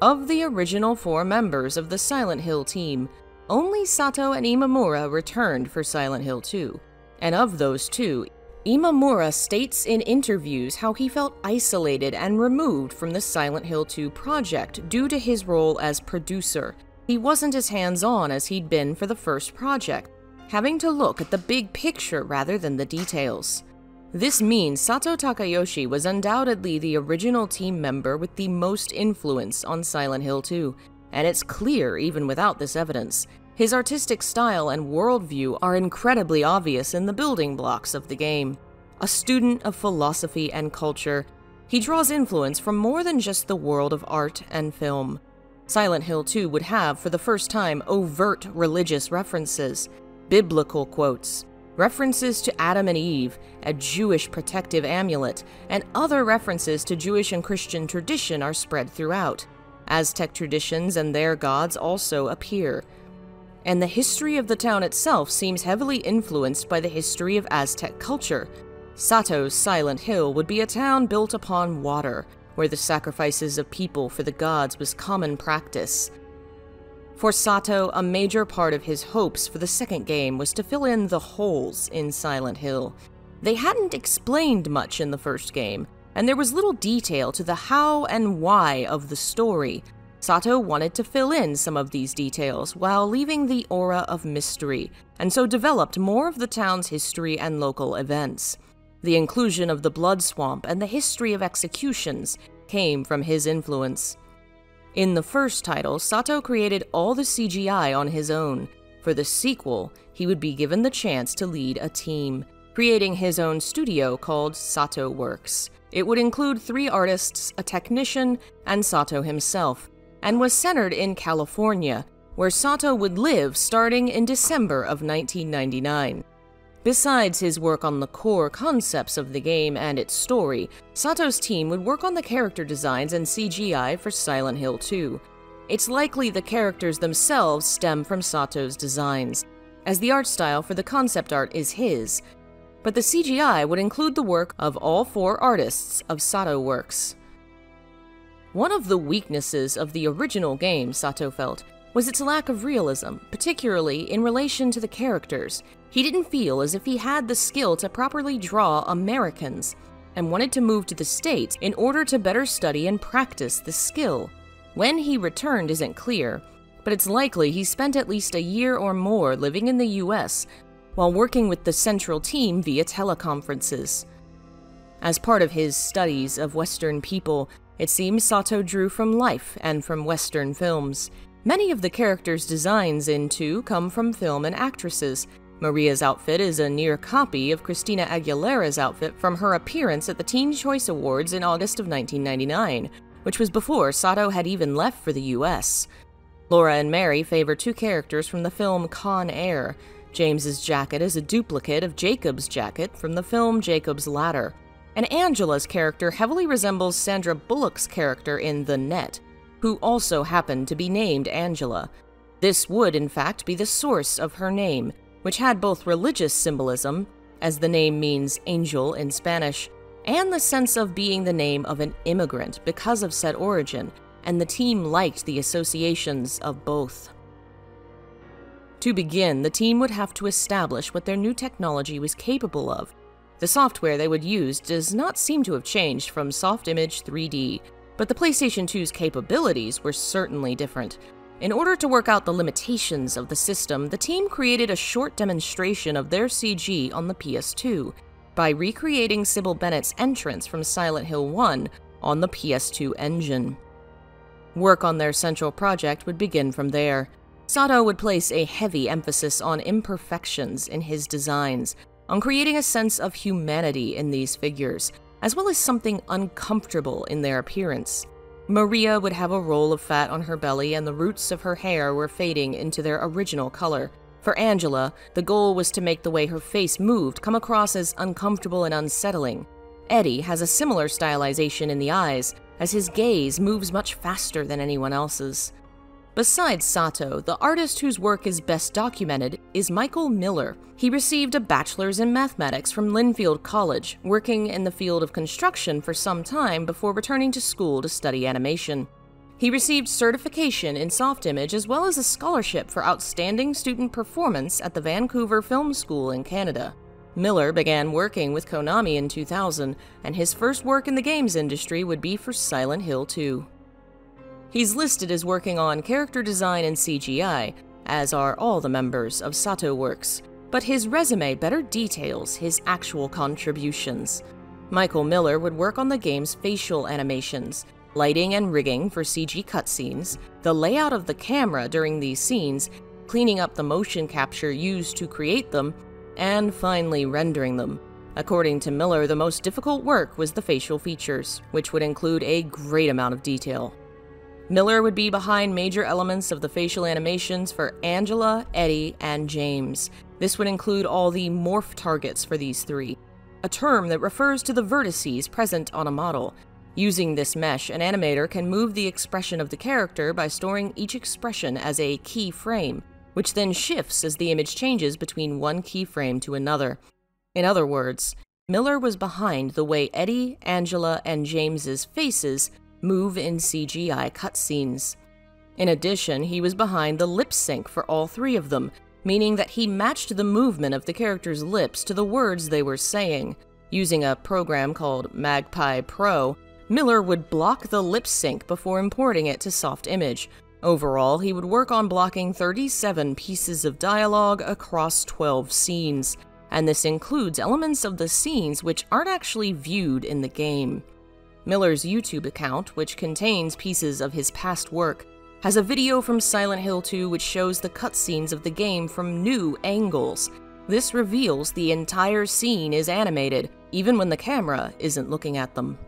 Of the original 4 members of the Silent Hill team, only Sato and Imamura returned for Silent Hill 2, and of those 2, Imamura states in interviews how he felt isolated and removed from the Silent Hill 2 project due to his role as producer. He wasn't as hands-on as he'd been for the first project, having to look at the big picture rather than the details. This means Sato Takayoshi was undoubtedly the original team member with the most influence on Silent Hill 2, and it's clear even without this evidence. His artistic style and worldview are incredibly obvious in the building blocks of the game. A student of philosophy and culture, he draws influence from more than just the world of art and film. Silent Hill 2 would have, for the first time, overt religious references, biblical quotes, references to Adam and Eve, a Jewish protective amulet, and other references to Jewish and Christian tradition are spread throughout. Aztec traditions and their gods also appear. And the history of the town itself seems heavily influenced by the history of Aztec culture. Sato's Silent Hill would be a town built upon water, where the sacrifices of people for the gods was common practice. For Sato, a major part of his hopes for the second game was to fill in the holes in Silent Hill. They hadn't explained much in the first game, and there was little detail to the how and why of the story. Sato wanted to fill in some of these details while leaving the aura of mystery, and so developed more of the town's history and local events. The inclusion of the Blood Swamp and the history of executions came from his influence. In the first title, Sato created all the CGI on his own. For the sequel, he would be given the chance to lead a team, creating his own studio called Sato Works. It would include 3 artists, a technician, and Sato himself, and was centered in California, where Sato would live starting in December of 1999. Besides his work on the core concepts of the game and its story, Sato's team would work on the character designs and CGI for Silent Hill 2. It's likely the characters themselves stem from Sato's designs, as the art style for the concept art is his, but the CGI would include the work of all 4 artists of Sato Works. One of the weaknesses of the original game, Sato felt, was its lack of realism, particularly in relation to the characters. He didn't feel as if he had the skill to properly draw Americans, and wanted to move to the States in order to better study and practice the skill. When he returned isn't clear, but it's likely he spent at least a year or more living in the US while working with the central team via teleconferences. As part of his studies of Western people, it seems Sato drew from life and from Western films. Many of the characters' designs in 2 come from film and actresses. Maria's outfit is a near copy of Christina Aguilera's outfit from her appearance at the Teen Choice Awards in August of 1999, which was before Sato had even left for the US. Laura and Mary favor 2 characters from the film Con Air. James's jacket is a duplicate of Jacob's jacket from the film Jacob's Ladder, and Angela's character heavily resembles Sandra Bullock's character in The Net, who also happened to be named Angela. This would, in fact, be the source of her name, which had both religious symbolism, as the name means angel in Spanish, and the sense of being the name of an immigrant because of said origin, and the team liked the associations of both. To begin, the team would have to establish what their new technology was capable of. The software they would use does not seem to have changed from Soft Image 3D, but the PlayStation 2's capabilities were certainly different. In order to work out the limitations of the system, the team created a short demonstration of their CG on the PS2 by recreating Sybil Bennett's entrance from Silent Hill 1 on the PS2 engine. Work on their central project would begin from there. Sato would place a heavy emphasis on imperfections in his designs, on creating a sense of humanity in these figures, as well as something uncomfortable in their appearance. Maria would have a roll of fat on her belly and the roots of her hair were fading into their original color. For Angela, the goal was to make the way her face moved come across as uncomfortable and unsettling. Eddie has a similar stylization in the eyes, as his gaze moves much faster than anyone else's. Besides Sato, the artist whose work is best documented is Michael Miller. He received a bachelor's in mathematics from Linfield College, working in the field of construction for some time before returning to school to study animation. He received certification in soft image as well as a scholarship for outstanding student performance at the Vancouver Film School in Canada. Miller began working with Konami in 2000, and his first work in the games industry would be for Silent Hill 2. He's listed as working on character design and CGI, as are all the members of Sato Works, but his resume better details his actual contributions. Michael Miller would work on the game's facial animations, lighting and rigging for CG cutscenes, the layout of the camera during these scenes, cleaning up the motion capture used to create them, and finally rendering them. According to Miller, the most difficult work was the facial features, which would include a great amount of detail. Miller would be behind major elements of the facial animations for Angela, Eddie, and James. This would include all the morph targets for these three, a term that refers to the vertices present on a model. Using this mesh, an animator can move the expression of the character by storing each expression as a keyframe, which then shifts as the image changes between one keyframe to another. In other words, Miller was behind the way Eddie, Angela, and James's faces move in CGI cutscenes. In addition, he was behind the lip sync for all three of them, meaning that he matched the movement of the characters' lips to the words they were saying. Using a program called Magpie Pro, Miller would block the lip sync before importing it to soft image. Overall, he would work on blocking 37 pieces of dialogue across 12 scenes, and this includes elements of the scenes which aren't actually viewed in the game. Miller's YouTube account, which contains pieces of his past work, has a video from Silent Hill 2 which shows the cutscenes of the game from new angles. This reveals the entire scene is animated, even when the camera isn't looking at them.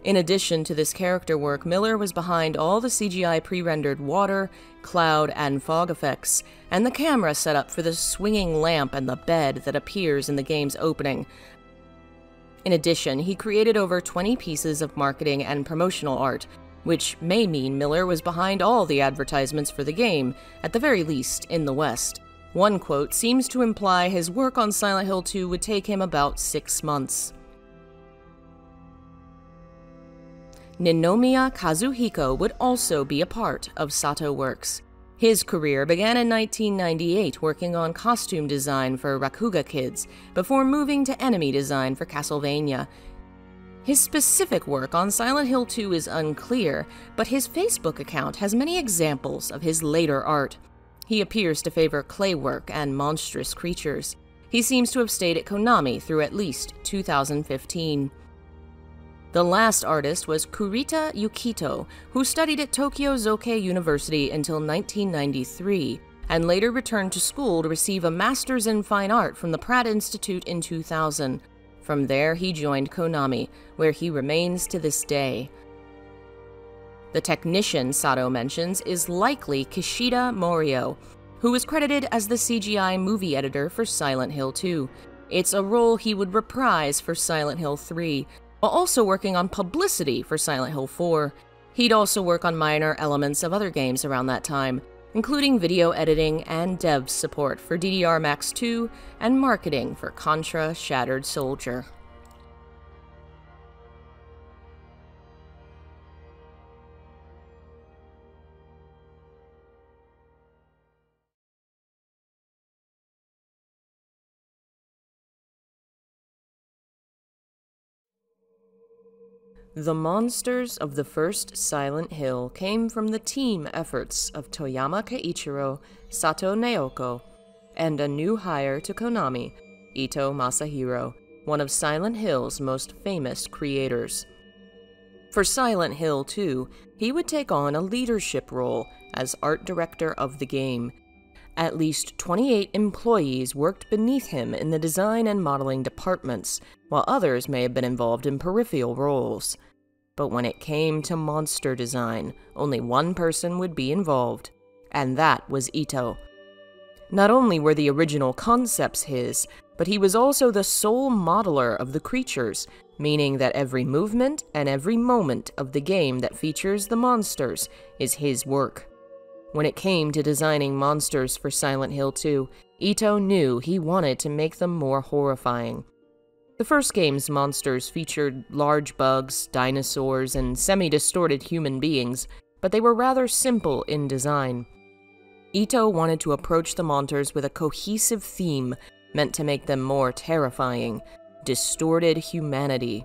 In addition to this character work, Miller was behind all the CGI pre-rendered water, cloud, and fog effects, and the camera setup for the swinging lamp and the bed that appears in the game's opening. In addition, he created over 20 pieces of marketing and promotional art, which may mean Miller was behind all the advertisements for the game, at the very least in the West. One quote seems to imply his work on Silent Hill 2 would take him about 6 months. Ninomiya Kazuhiko would also be a part of Sato Works. His career began in 1998 working on costume design for Rakuga Kids, before moving to enemy design for Castlevania. His specific work on Silent Hill 2 is unclear, but his Facebook account has many examples of his later art. He appears to favor clay work and monstrous creatures. He seems to have stayed at Konami through at least 2015. The last artist was Kurita Yukito, who studied at Tokyo Zokei University until 1993, and later returned to school to receive a Master's in Fine Art from the Pratt Institute in 2000. From there, he joined Konami, where he remains to this day. The technician Sato mentions is likely Kishida Morio, who is credited as the CGI movie editor for Silent Hill 2. It's a role he would reprise for Silent Hill 3, while also working on publicity for Silent Hill 4. He'd also work on minor elements of other games around that time, including video editing and dev support for DDR Max 2 and marketing for Contra Shattered Soldier. The monsters of the first Silent Hill came from the team efforts of Toyama Keiichiro, Sato Naoko, and a new hire to Konami, Ito Masahiro, one of Silent Hill's most famous creators. For Silent Hill 2, he would take on a leadership role as art director of the game. At least 28 employees worked beneath him in the design and modeling departments, while others may have been involved in peripheral roles. But when it came to monster design, only one person would be involved, and that was Ito. Not only were the original concepts his, but he was also the sole modeler of the creatures, meaning that every movement and every moment of the game that features the monsters is his work. When it came to designing monsters for Silent Hill 2, Ito knew he wanted to make them more horrifying. The first game's monsters featured large bugs, dinosaurs, and semi-distorted human beings, but they were rather simple in design. Ito wanted to approach the monsters with a cohesive theme meant to make them more terrifying: distorted humanity.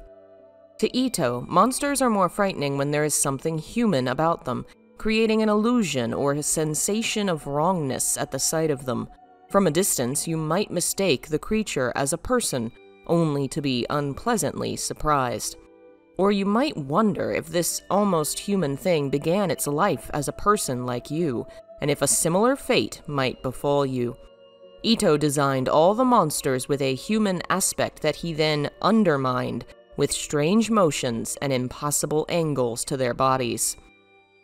To Ito, monsters are more frightening when there is something human about them, creating an illusion or a sensation of wrongness at the sight of them. From a distance, you might mistake the creature as a person, only to be unpleasantly surprised. Or you might wonder if this almost human thing began its life as a person like you, and if a similar fate might befall you. Ito designed all the monsters with a human aspect that he then undermined with strange motions and impossible angles to their bodies.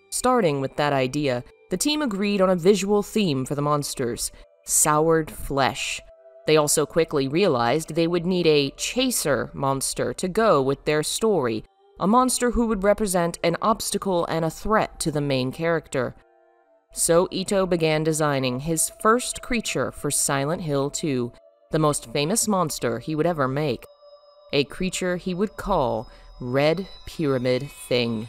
Starting with that idea, the team agreed on a visual theme for the monsters: soured flesh. They also quickly realized they would need a chaser monster to go with their story, a monster who would represent an obstacle and a threat to the main character. So Ito began designing his first creature for Silent Hill 2, the most famous monster he would ever make. A creature he would call Red Pyramid Thing.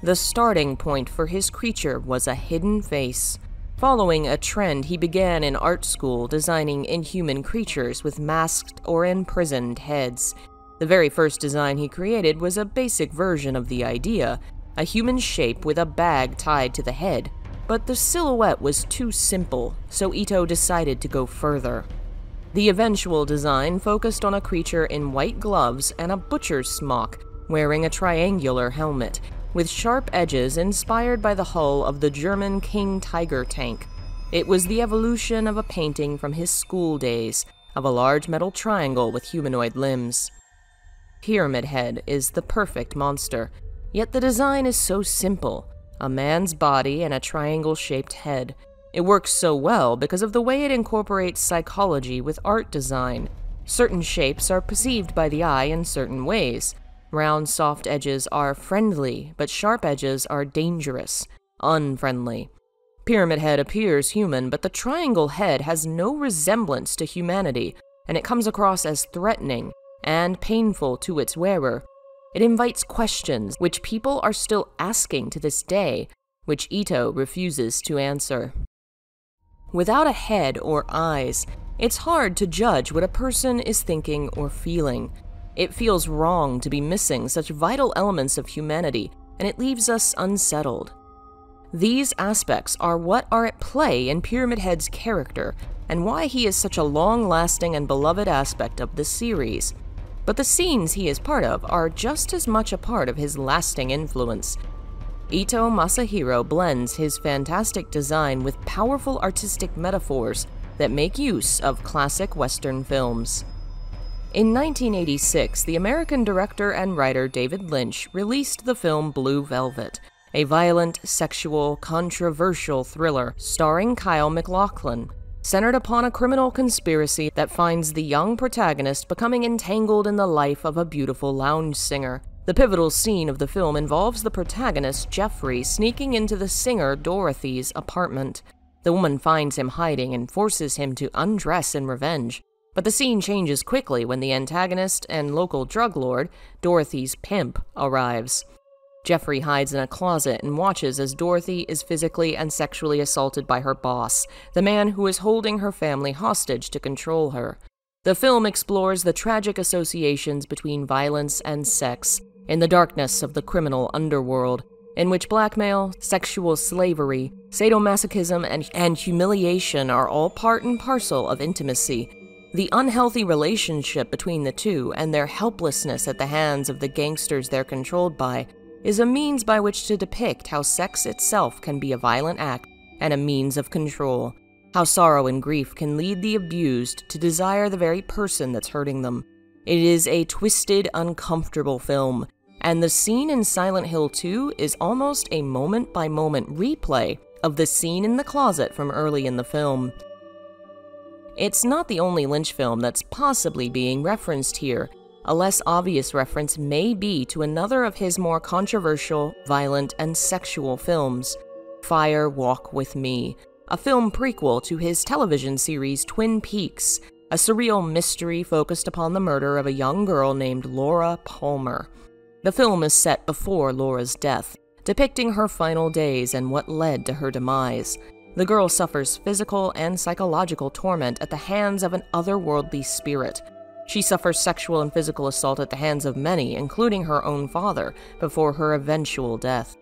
The starting point for his creature was a hidden face. Following a trend he began in art school, designing inhuman creatures with masked or imprisoned heads. The very first design he created was a basic version of the idea, a human shape with a bag tied to the head, but the silhouette was too simple, so Ito decided to go further. The eventual design focused on a creature in white gloves and a butcher's smock, wearing a triangular helmet, with sharp edges inspired by the hull of the German King Tiger tank. It was the evolution of a painting from his school days, of a large metal triangle with humanoid limbs. Pyramid Head is the perfect monster, yet the design is so simple: a man's body and a triangle-shaped head. It works so well because of the way it incorporates psychology with art design. Certain shapes are perceived by the eye in certain ways. Round, soft edges are friendly, but sharp edges are dangerous, unfriendly. Pyramid Head appears human, but the triangle head has no resemblance to humanity, and it comes across as threatening and painful to its wearer. It invites questions which people are still asking to this day, which Ito refuses to answer. Without a head or eyes, it's hard to judge what a person is thinking or feeling. It feels wrong to be missing such vital elements of humanity, and it leaves us unsettled. These aspects are what are at play in Pyramid Head's character, and why he is such a long-lasting and beloved aspect of the series. But the scenes he is part of are just as much a part of his lasting influence. Ito Masahiro blends his fantastic design with powerful artistic metaphors that make use of classic Western films. In 1986, the American director and writer David Lynch released the film Blue Velvet, a violent, sexual, controversial thriller starring Kyle MacLachlan, centered upon a criminal conspiracy that finds the young protagonist becoming entangled in the life of a beautiful lounge singer. The pivotal scene of the film involves the protagonist, Jeffrey, sneaking into the singer Dorothy's apartment. The woman finds him hiding and forces him to undress in revenge. But the scene changes quickly when the antagonist and local drug lord, Dorothy's pimp, arrives. Jeffrey hides in a closet and watches as Dorothy is physically and sexually assaulted by her boss, the man who is holding her family hostage to control her. The film explores the tragic associations between violence and sex in the darkness of the criminal underworld, in which blackmail, sexual slavery, sadomasochism, and humiliation are all part and parcel of intimacy. The unhealthy relationship between the two and their helplessness at the hands of the gangsters they're controlled by is a means by which to depict how sex itself can be a violent act and a means of control, how sorrow and grief can lead the abused to desire the very person that's hurting them. It is a twisted, uncomfortable film, and the scene in Silent Hill 2 is almost a moment-by-moment replay of the scene in the closet from early in the film. It's not the only Lynch film that's possibly being referenced here. A less obvious reference may be to another of his more controversial, violent, and sexual films, Fire Walk With Me, a film prequel to his television series Twin Peaks, a surreal mystery focused upon the murder of a young girl named Laura Palmer. The film is set before Laura's death, depicting her final days and what led to her demise. The girl suffers physical and psychological torment at the hands of an otherworldly spirit. She suffers sexual and physical assault at the hands of many, including her own father, before her eventual death.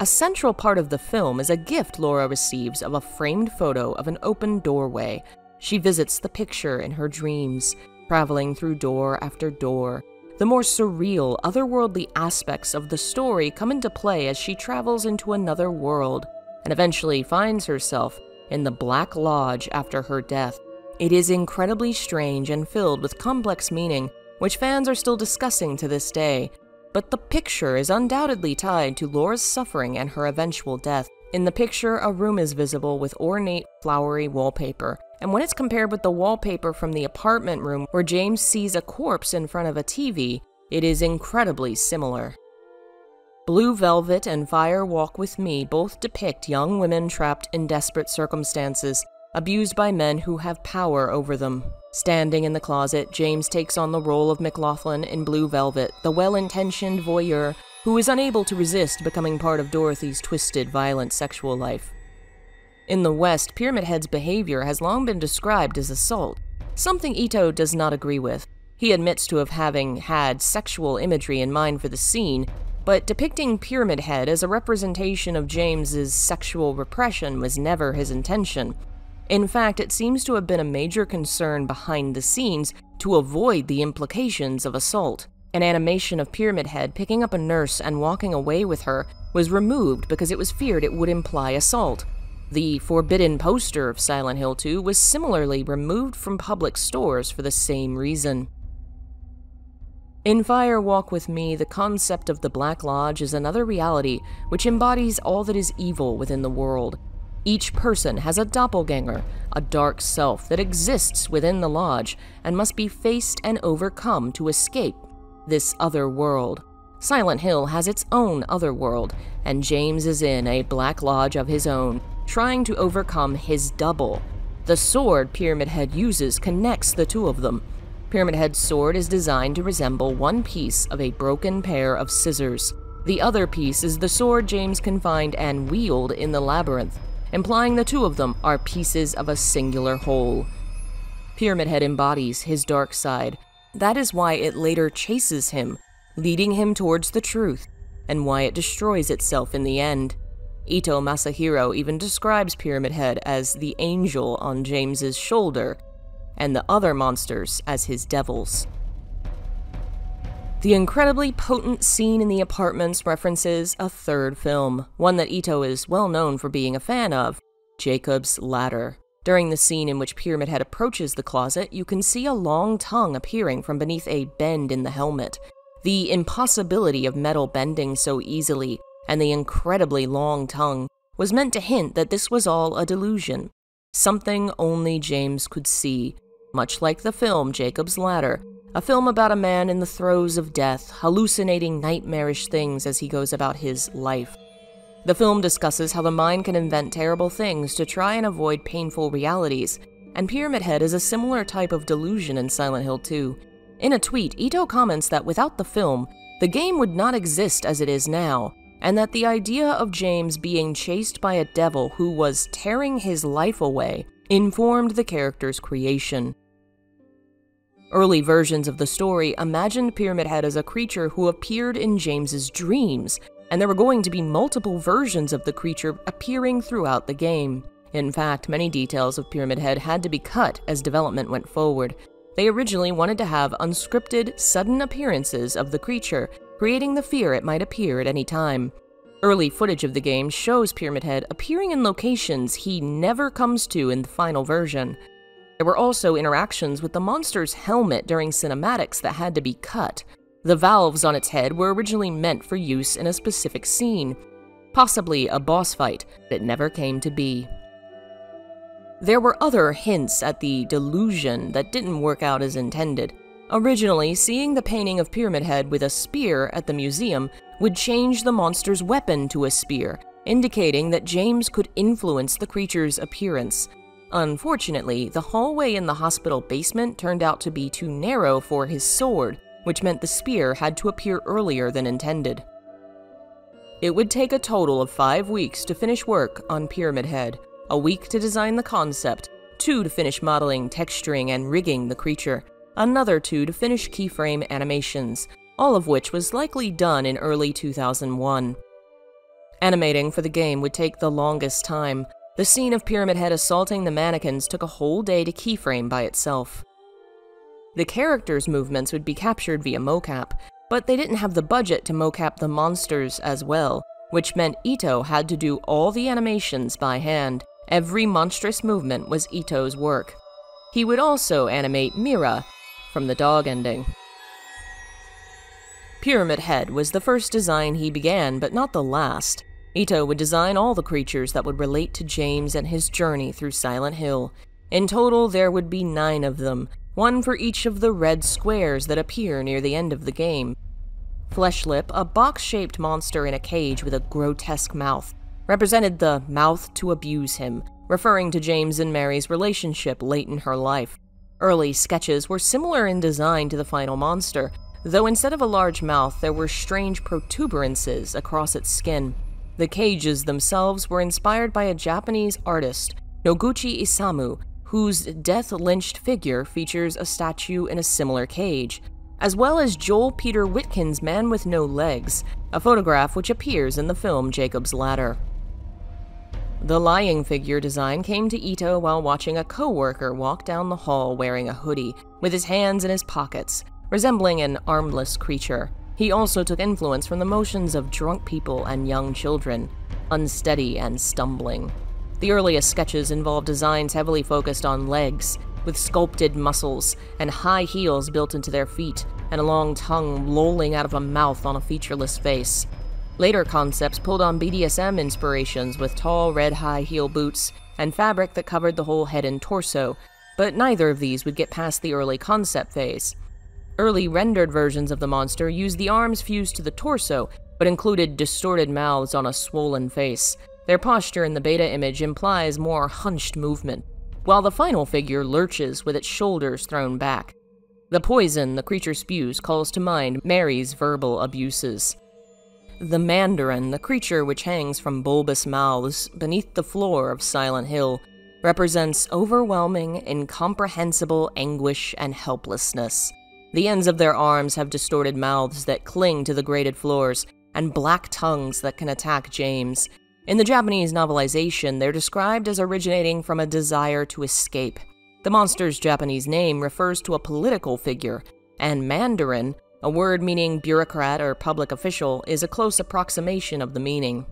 A central part of the film is a gift Laura receives of a framed photo of an open doorway. She visits the picture in her dreams, traveling through door after door. The more surreal, otherworldly aspects of the story come into play as she travels into another world, and eventually finds herself in the Black Lodge after her death. It is incredibly strange and filled with complex meaning, which fans are still discussing to this day, but the picture is undoubtedly tied to Laura's suffering and her eventual death. In the picture, a room is visible with ornate, flowery wallpaper, and when it's compared with the wallpaper from the apartment room where James sees a corpse in front of a TV, it is incredibly similar. Blue Velvet and Fire Walk With Me both depict young women trapped in desperate circumstances, abused by men who have power over them. Standing in the closet, James takes on the role of McLaughlin in Blue Velvet, the well-intentioned voyeur who is unable to resist becoming part of Dorothy's twisted, violent sexual life. In the West, Pyramid Head's behavior has long been described as assault, something Ito does not agree with. He admits to having had sexual imagery in mind for the scene, but depicting Pyramid Head as a representation of James's sexual repression was never his intention. In fact, it seems to have been a major concern behind the scenes to avoid the implications of assault. An animation of Pyramid Head picking up a nurse and walking away with her was removed because it was feared it would imply assault. The forbidden poster of Silent Hill 2 was similarly removed from public stores for the same reason. In Fire Walk With Me, the concept of the Black Lodge is another reality which embodies all that is evil within the world. Each person has a doppelganger, a dark self that exists within the lodge and must be faced and overcome to escape this other world. Silent Hill has its own other world, and James is in a Black Lodge of his own, trying to overcome his double. The sword Pyramid Head uses connects the two of them. Pyramid Head's sword is designed to resemble one piece of a broken pair of scissors. The other piece is the sword James can find and wield in the labyrinth, implying the two of them are pieces of a singular whole. Pyramid Head embodies his dark side. That is why it later chases him, leading him towards the truth, and why it destroys itself in the end. Ito Masahiro even describes Pyramid Head as the angel on James's shoulder, and the other monsters as his devils. The incredibly potent scene in the apartments references a third film, one that Ito is well known for being a fan of, Jacob's Ladder. During the scene in which Pyramid Head approaches the closet, you can see a long tongue appearing from beneath a bend in the helmet. The impossibility of metal bending so easily, and the incredibly long tongue, was meant to hint that this was all a delusion, something only James could see, much like the film Jacob's Ladder, a film about a man in the throes of death, hallucinating nightmarish things as he goes about his life. The film discusses how the mind can invent terrible things to try and avoid painful realities, and Pyramid Head is a similar type of delusion in Silent Hill 2. In a tweet, Ito comments that without the film, the game would not exist as it is now, and that the idea of James being chased by a devil who was tearing his life away informed the character's creation. Early versions of the story imagined Pyramid Head as a creature who appeared in James's dreams, and there were going to be multiple versions of the creature appearing throughout the game. In fact, many details of Pyramid Head had to be cut as development went forward. They originally wanted to have unscripted, sudden appearances of the creature, creating the fear it might appear at any time. Early footage of the game shows Pyramid Head appearing in locations he never comes to in the final version. There were also interactions with the monster's helmet during cinematics that had to be cut. The valves on its head were originally meant for use in a specific scene, possibly a boss fight that never came to be. There were other hints at the delusion that didn't work out as intended. Originally, seeing the painting of Pyramid Head with a spear at the museum would change the monster's weapon to a spear, indicating that James could influence the creature's appearance. Unfortunately, the hallway in the hospital basement turned out to be too narrow for his sword, which meant the spear had to appear earlier than intended. It would take a total of 5 weeks to finish work on Pyramid Head, a week to design the concept, 2 to finish modeling, texturing, and rigging the creature, another 2 to finish keyframe animations, all of which was likely done in early 2001. Animating for the game would take the longest time. The scene of Pyramid Head assaulting the mannequins took a whole day to keyframe by itself. The characters' movements would be captured via mocap, but they didn't have the budget to mocap the monsters as well, which meant Ito had to do all the animations by hand. Every monstrous movement was Ito's work. He would also animate Mira from the dog ending. Pyramid Head was the first design he began, but not the last. Ito would design all the creatures that would relate to James and his journey through Silent Hill. In total, there would be 9 of them, one for each of the red squares that appear near the end of the game. Fleshlip, a box-shaped monster in a cage with a grotesque mouth, represented the mouth to abuse him, referring to James and Mary's relationship late in her life. Early sketches were similar in design to the final monster, though instead of a large mouth, there were strange protuberances across its skin. The cages themselves were inspired by a Japanese artist, Noguchi Isamu, whose death-lynched figure features a statue in a similar cage, as well as Joel Peter Whitkin's Man with No Legs, a photograph which appears in the film Jacob's Ladder. The lying figure design came to Ito while watching a co-worker walk down the hall wearing a hoodie, with his hands in his pockets, resembling an armless creature. He also took influence from the motions of drunk people and young children, unsteady and stumbling. The earliest sketches involved designs heavily focused on legs, with sculpted muscles and high heels built into their feet, and a long tongue lolling out of a mouth on a featureless face. Later concepts pulled on BDSM inspirations with tall red high heel boots and fabric that covered the whole head and torso, but neither of these would get past the early concept phase. Early rendered versions of the monster used the arms fused to the torso, but included distorted mouths on a swollen face. Their posture in the beta image implies more hunched movement, while the final figure lurches with its shoulders thrown back. The poison the creature spews calls to mind Mary's verbal abuses. The Mandarin, the creature which hangs from bulbous mouths beneath the floor of Silent Hill, represents overwhelming, incomprehensible anguish and helplessness. The ends of their arms have distorted mouths that cling to the grated floors, and black tongues that can attack James. In the Japanese novelization, they're described as originating from a desire to escape. The monster's Japanese name refers to a political figure, and Mandarin, a word meaning bureaucrat or public official, is a close approximation of the meaning.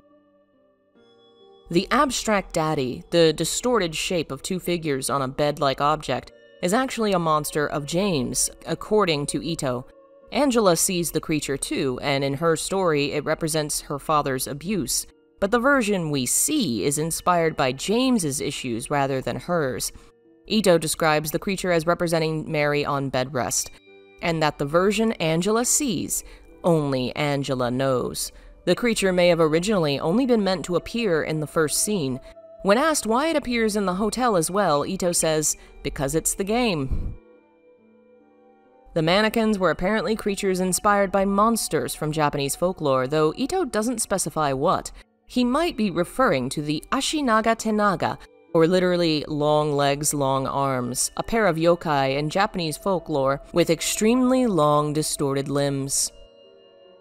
The abstract daddy, the distorted shape of 2 figures on a bed-like object, is actually a monster of James, according to Ito. Angela sees the creature too, and in her story it represents her father's abuse, but the version we see is inspired by James's issues rather than hers. Ito describes the creature as representing Mary on bed rest, and that the version Angela sees, only Angela knows. The creature may have originally only been meant to appear in the first scene. When asked why it appears in the hotel as well, Ito says, "Because it's the game." The mannequins were apparently creatures inspired by monsters from Japanese folklore, though Ito doesn't specify what. He might be referring to the Ashinaga Tenaga, or literally long legs, long arms, a pair of yokai in Japanese folklore with extremely long, distorted limbs.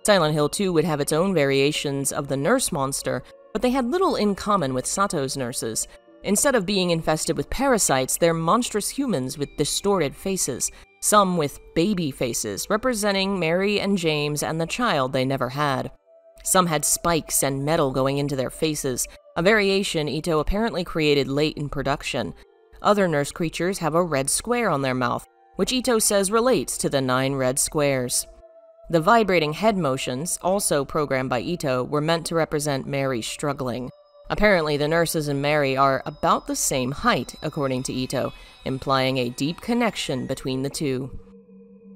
Silent Hill 2 would have its own variations of the nurse monster, but they had little in common with Sato's nurses. Instead of being infested with parasites, they're monstrous humans with distorted faces, some with baby faces, representing Mary and James and the child they never had. Some had spikes and metal going into their faces, a variation Ito apparently created late in production. Other nurse creatures have a red square on their mouth, which Ito says relates to the 9 red squares. The vibrating head motions, also programmed by Ito, were meant to represent Mary struggling. Apparently, the nurses and Mary are about the same height, according to Ito, implying a deep connection between the two.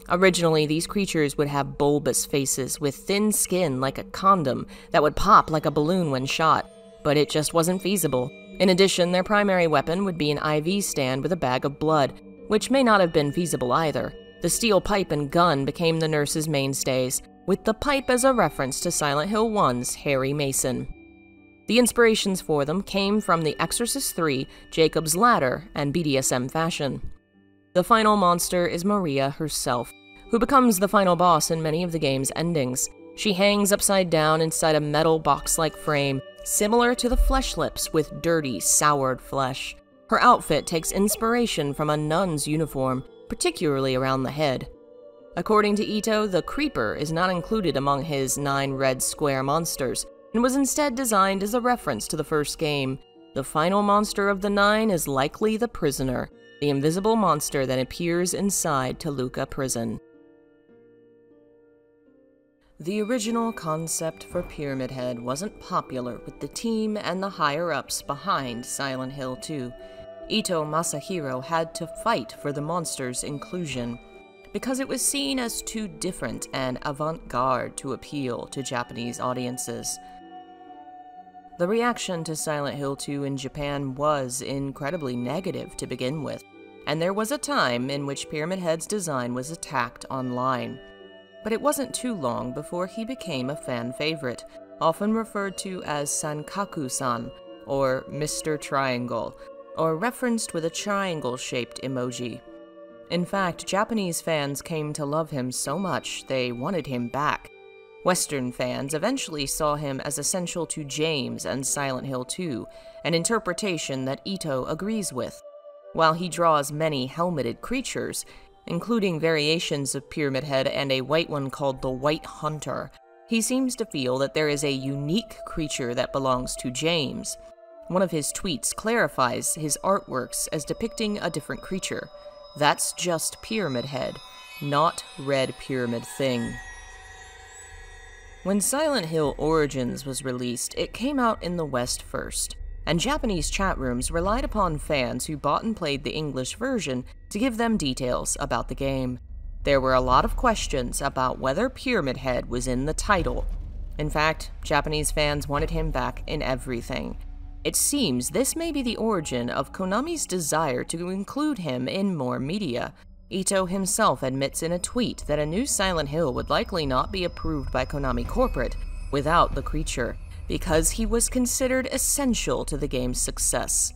Originally, these creatures would have bulbous faces with thin skin like a condom that would pop like a balloon when shot, but it just wasn't feasible. In addition, their primary weapon would be an IV stand with a bag of blood, which may not have been feasible either. The steel pipe and gun became the nurses' mainstays, with the pipe as a reference to Silent Hill 1's Harry Mason. The inspirations for them came from The Exorcist III, Jacob's Ladder, and BDSM fashion. The final monster is Maria herself, who becomes the final boss in many of the game's endings. She hangs upside down inside a metal box-like frame, similar to the Fleshlips with dirty, soured flesh. Her outfit takes inspiration from a nun's uniform, particularly around the head. According to Ito, the Creeper is not included among his 9 red square monsters, and was instead designed as a reference to the first game. The final monster of the 9 is likely the Prisoner, the invisible monster that appears inside Toluca Prison. The original concept for Pyramid Head wasn't popular with the team and the higher-ups behind Silent Hill 2. Ito Masahiro had to fight for the monster's inclusion, because it was seen as too different and avant-garde to appeal to Japanese audiences. The reaction to Silent Hill 2 in Japan was incredibly negative to begin with, and there was a time in which Pyramid Head's design was attacked online. But it wasn't too long before he became a fan favorite, often referred to as Sankaku-san, or Mr. Triangle, or referenced with a triangle-shaped emoji. In fact, Japanese fans came to love him so much they wanted him back. Western fans eventually saw him as essential to James and Silent Hill 2, an interpretation that Ito agrees with. While he draws many helmeted creatures, including variations of Pyramid Head and a white one called the White Hunter, he seems to feel that there is a unique creature that belongs to James. One of his tweets clarifies his artworks as depicting a different creature. That's just Pyramid Head, not Red Pyramid Thing. When Silent Hill Origins was released, it came out in the West first, and Japanese chat rooms relied upon fans who bought and played the English version to give them details about the game. There were a lot of questions about whether Pyramid Head was in the title. In fact, Japanese fans wanted him back in everything. It seems this may be the origin of Konami's desire to include him in more media. Ito himself admits in a tweet that a new Silent Hill would likely not be approved by Konami Corporate without the creature, because he was considered essential to the game's success.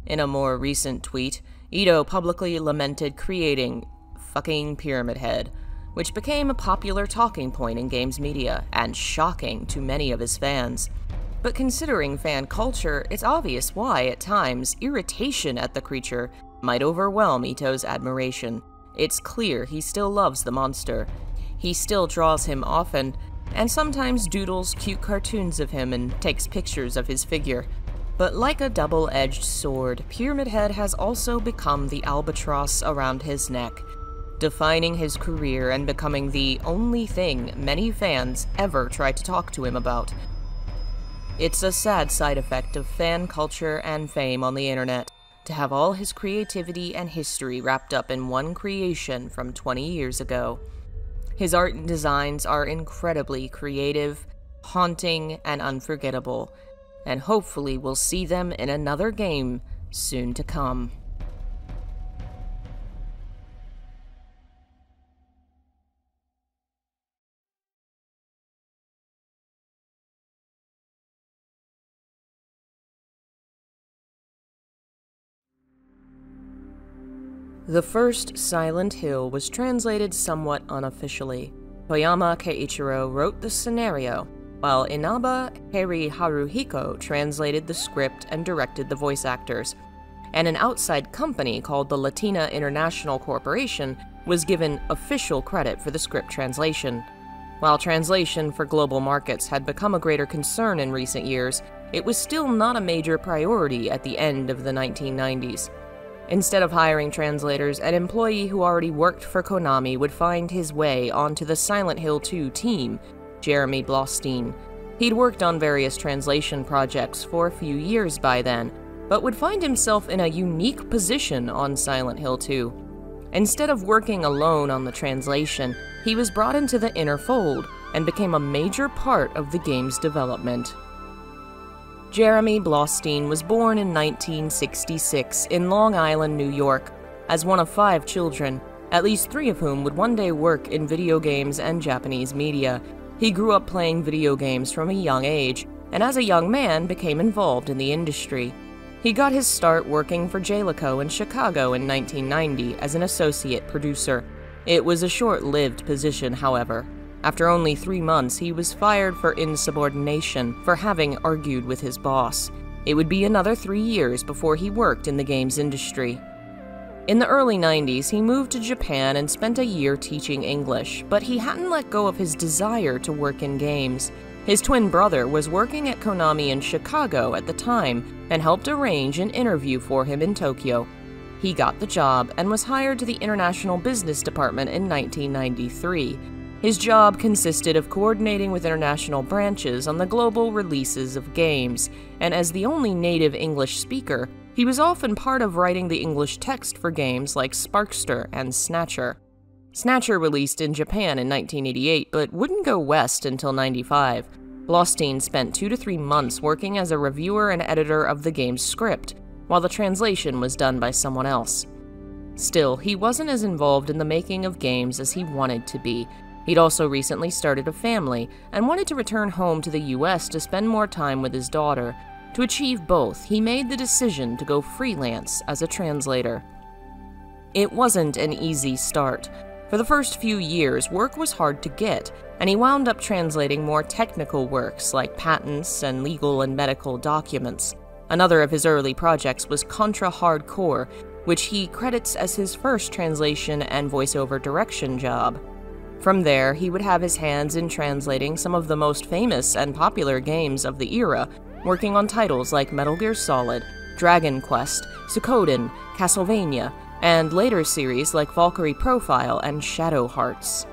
In a more recent tweet, Ito publicly lamented creating fucking Pyramid Head, which became a popular talking point in games media and shocking to many of his fans. But considering fan culture, it's obvious why, at times, irritation at the creature might overwhelm Ito's admiration. It's clear he still loves the monster. He still draws him often, and sometimes doodles cute cartoons of him and takes pictures of his figure. But like a double-edged sword, Pyramid Head has also become the albatross around his neck, defining his career and becoming the only thing many fans ever tried to talk to him about. It's a sad side effect of fan culture and fame on the internet, to have all his creativity and history wrapped up in one creation from 20 years ago. His art and designs are incredibly creative, haunting, and unforgettable, and hopefully we'll see them in another game soon to come. The first Silent Hill was translated somewhat unofficially. Toyama Keiichiro wrote the scenario, while Inaba Heri Haruhiko translated the script and directed the voice actors, and an outside company called the Latina International Corporation was given official credit for the script translation. While translation for global markets had become a greater concern in recent years, it was still not a major priority at the end of the 1990s. Instead of hiring translators, an employee who already worked for Konami would find his way onto the Silent Hill 2 team, Jeremy Blostein. He'd worked on various translation projects for a few years by then, but would find himself in a unique position on Silent Hill 2. Instead of working alone on the translation, he was brought into the inner fold and became a major part of the game's development. Jeremy Blostein was born in 1966 in Long Island, New York. As one of 5 children, at least 3 of whom would one day work in video games and Japanese media, he grew up playing video games from a young age, and as a young man became involved in the industry. He got his start working for Jaleco in Chicago in 1990 as an associate producer. It was a short-lived position, however. After only 3 months, he was fired for insubordination for having argued with his boss. It would be another 3 years before he worked in the games industry. In the early 90s, he moved to Japan and spent a year teaching English, but he hadn't let go of his desire to work in games. His twin brother was working at Konami in Chicago at the time and helped arrange an interview for him in Tokyo. He got the job and was hired to the International Business Department in 1993. His job consisted of coordinating with international branches on the global releases of games, and as the only native English speaker, he was often part of writing the English text for games like Sparkster and Snatcher. Snatcher released in Japan in 1988, but wouldn't go west until '95. Blaustein spent 2 to 3 months working as a reviewer and editor of the game's script, while the translation was done by someone else. Still, he wasn't as involved in the making of games as he wanted to be. He'd also recently started a family and wanted to return home to the US to spend more time with his daughter. To achieve both, he made the decision to go freelance as a translator. It wasn't an easy start. For the first few years, work was hard to get, and he wound up translating more technical works like patents and legal and medical documents. Another of his early projects was Contra Hardcore, which he credits as his first translation and voiceover direction job. From there, he would have his hands in translating some of the most famous and popular games of the era, working on titles like Metal Gear Solid, Dragon Quest, Suikoden, Castlevania, and later series like Valkyrie Profile and Shadow Hearts.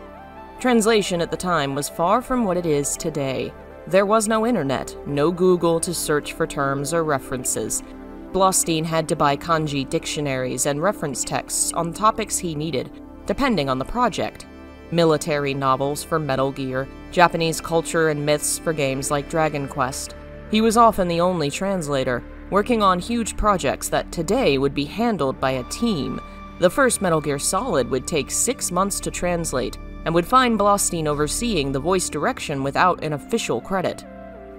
Translation at the time was far from what it is today. There was no internet, no Google to search for terms or references. Blaustein had to buy kanji dictionaries and reference texts on topics he needed, depending on the project. Military novels for Metal Gear, Japanese culture and myths for games like Dragon Quest. He was often the only translator, working on huge projects that today would be handled by a team. The first Metal Gear Solid would take 6 months to translate, and would find Blaustein overseeing the voice direction without an official credit.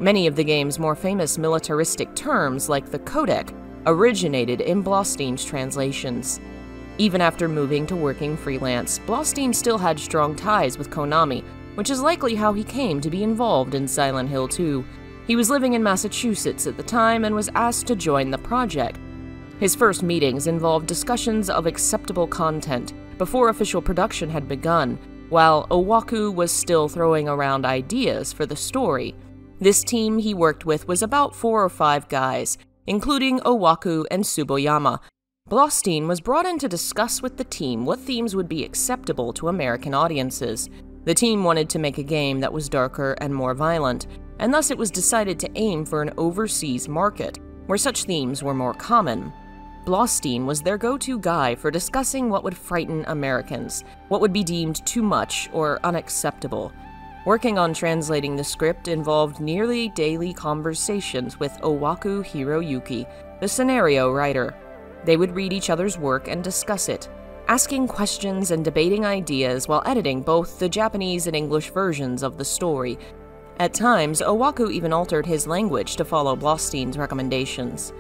Many of the game's more famous militaristic terms, like the codec, originated in Blaustein's translations. Even after moving to working freelance, Blaustein still had strong ties with Konami, which is likely how he came to be involved in Silent Hill 2. He was living in Massachusetts at the time and was asked to join the project. His first meetings involved discussions of acceptable content before official production had begun, while Owaku was still throwing around ideas for the story. This team he worked with was about 4 or 5 guys, including Owaku and Tsuboyama. Blaustein was brought in to discuss with the team what themes would be acceptable to American audiences. The team wanted to make a game that was darker and more violent, and thus it was decided to aim for an overseas market, where such themes were more common. Blaustein was their go-to guy for discussing what would frighten Americans, what would be deemed too much or unacceptable. Working on translating the script involved nearly daily conversations with Owaku Hiroyuki, the scenario writer. They would read each other's work and discuss it, asking questions and debating ideas while editing both the Japanese and English versions of the story. At times, Owaku even altered his language to follow Blaustein's recommendations.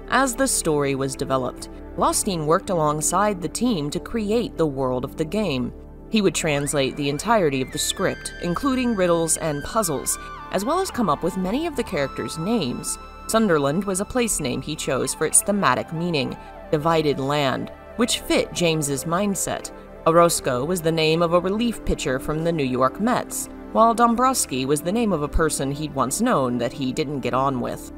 As the story was developed, Blaustein worked alongside the team to create the world of the game. He would translate the entirety of the script, including riddles and puzzles, as well as come up with many of the characters' names. Sunderland was a place name he chose for its thematic meaning, divided land, which fit James's mindset. Orozco was the name of a relief pitcher from the New York Mets, while Dombrowski was the name of a person he'd once known that he didn't get on with.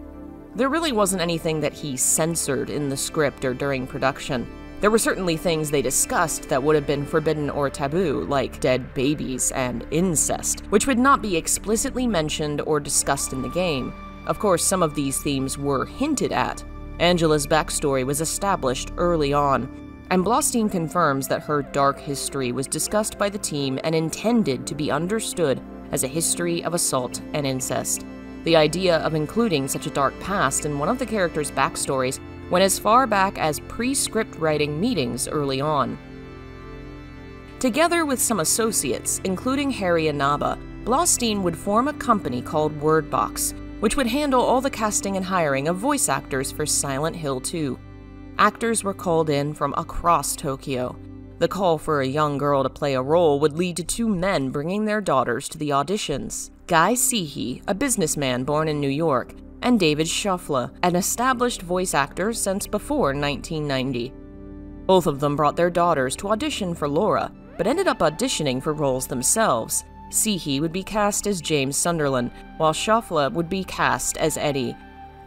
There really wasn't anything that he censored in the script or during production. There were certainly things they discussed that would have been forbidden or taboo, like dead babies and incest, which would not be explicitly mentioned or discussed in the game. Of course, some of these themes were hinted at. Angela's backstory was established early on, and Blaustein confirms that her dark history was discussed by the team and intended to be understood as a history of assault and incest. The idea of including such a dark past in one of the characters' backstories went as far back as pre-script writing meetings early on. Together with some associates, including Harry Inaba, Blaustein would form a company called Wordbox, which would handle all the casting and hiring of voice actors for Silent Hill 2. Actors were called in from across Tokyo. The call for a young girl to play a role would lead to 2 men bringing their daughters to the auditions. Guy Seehee, a businessman born in New York, and David Shuffla, an established voice actor since before 1990. Both of them brought their daughters to audition for Laura, but ended up auditioning for roles themselves. Seehee would be cast as James Sunderland, while Shoffler would be cast as Eddie.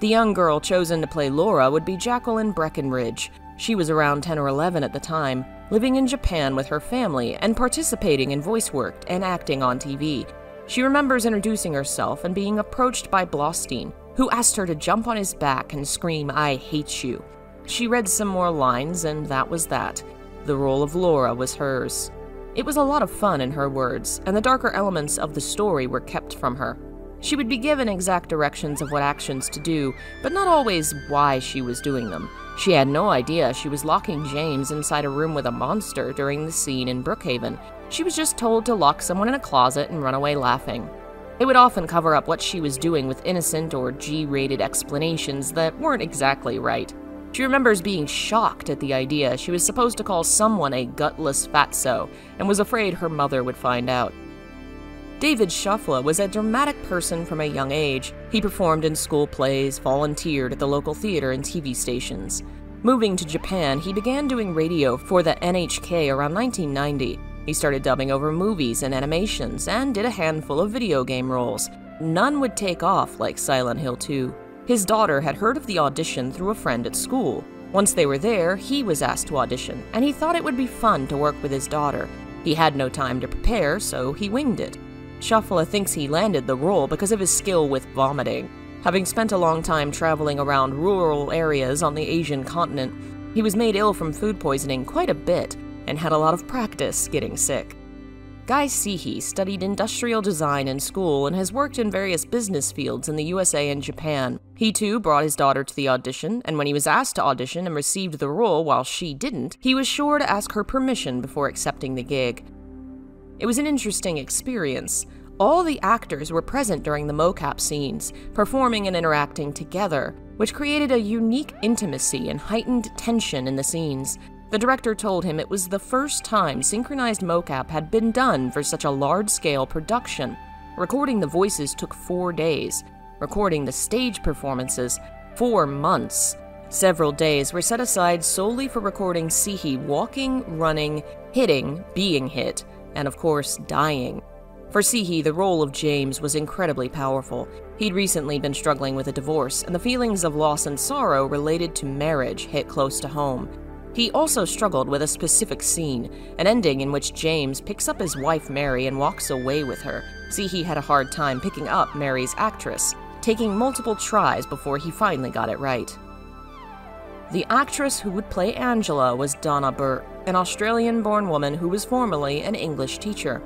The young girl chosen to play Laura would be Jacqueline Breckenridge. She was around 10 or 11 at the time, living in Japan with her family and participating in voice work and acting on TV. She remembers introducing herself and being approached by Blaustein, who asked her to jump on his back and scream, "I hate you." She read some more lines, and that was that. The role of Laura was hers. It was a lot of fun in her words, and the darker elements of the story were kept from her. She would be given exact directions of what actions to do, but not always why she was doing them. She had no idea she was locking James inside a room with a monster during the scene in Brookhaven. She was just told to lock someone in a closet and run away laughing. It would often cover up what she was doing with innocent or G-rated explanations that weren't exactly right. She remembers being shocked at the idea she was supposed to call someone a gutless fatso, and was afraid her mother would find out. David Shoffler was a dramatic person from a young age. He performed in school plays, volunteered at the local theater and TV stations. Moving to Japan, he began doing radio for the NHK around 1990. He started dubbing over movies and animations, and did a handful of video game roles. None would take off like Silent Hill 2. His daughter had heard of the audition through a friend at school. Once they were there, he was asked to audition, and he thought it would be fun to work with his daughter. He had no time to prepare, so he winged it. Shoffler thinks he landed the role because of his skill with vomiting. Having spent a long time traveling around rural areas on the Asian continent, he was made ill from food poisoning quite a bit, and had a lot of practice getting sick. Guy Seehee studied industrial design in school and has worked in various business fields in the USA and Japan. He too brought his daughter to the audition, and when he was asked to audition and received the role while she didn't, he was sure to ask her permission before accepting the gig. It was an interesting experience. All the actors were present during the mocap scenes, performing and interacting together, which created a unique intimacy and heightened tension in the scenes. The director told him it was the first time synchronized mocap had been done for such a large-scale production. Recording the voices took 4 days. Recording the stage performances, 4 months. Several days were set aside solely for recording Seehee walking, running, hitting, being hit, and of course, dying. For Seehee, the role of James was incredibly powerful. He'd recently been struggling with a divorce, and the feelings of loss and sorrow related to marriage hit close to home. He also struggled with a specific scene, an ending in which James picks up his wife Mary and walks away with her. Seehee had a hard time picking up Mary's actress, taking multiple tries before he finally got it right. The actress who would play Angela was Donna Burke, an Australian-born woman who was formerly an English teacher.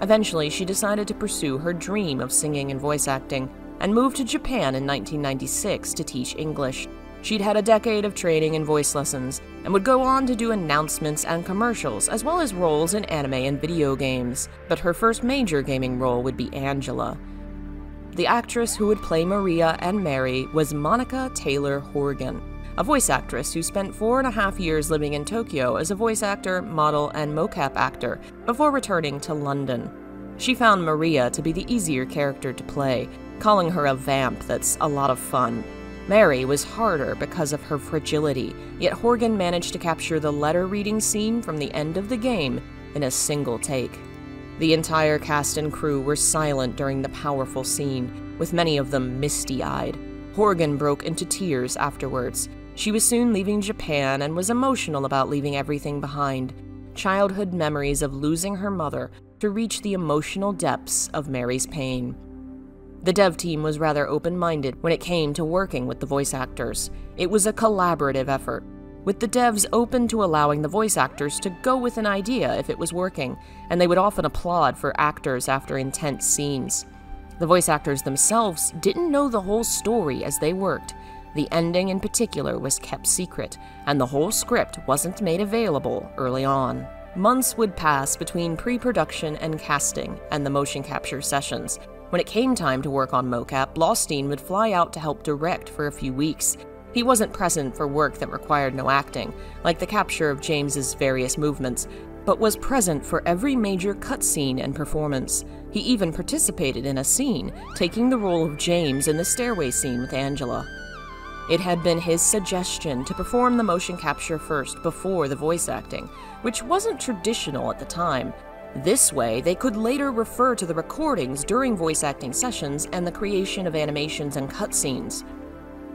Eventually, she decided to pursue her dream of singing and voice acting, and moved to Japan in 1996 to teach English. She'd had a decade of training in voice lessons, and would go on to do announcements and commercials, as well as roles in anime and video games, but her first major gaming role would be Angela. The actress who would play Maria and Mary was Monica Taylor Horgan, a voice actress who spent 4.5 years living in Tokyo as a voice actor, model, and mocap actor before returning to London. She found Maria to be the easier character to play, calling her a vamp that's a lot of fun. Mary was harder because of her fragility, yet Horgan managed to capture the letter-reading scene from the end of the game in a single take. The entire cast and crew were silent during the powerful scene, with many of them misty-eyed. Horgan broke into tears afterwards. She was soon leaving Japan and was emotional about leaving everything behind. Childhood memories of losing her mother to reach the emotional depths of Mary's pain. The dev team was rather open-minded when it came to working with the voice actors. It was a collaborative effort, with the devs open to allowing the voice actors to go with an idea if it was working, and they would often applaud for actors after intense scenes. The voice actors themselves didn't know the whole story as they worked. The ending in particular was kept secret, and the whole script wasn't made available early on. Months would pass between pre-production and casting and the motion capture sessions. When it came time to work on mocap, Blaustein would fly out to help direct for a few weeks. He wasn't present for work that required no acting, like the capture of James's various movements, but was present for every major cutscene and performance. He even participated in a scene, taking the role of James in the stairway scene with Angela. It had been his suggestion to perform the motion capture first before the voice acting, which wasn't traditional at the time. This way, they could later refer to the recordings during voice acting sessions and the creation of animations and cutscenes.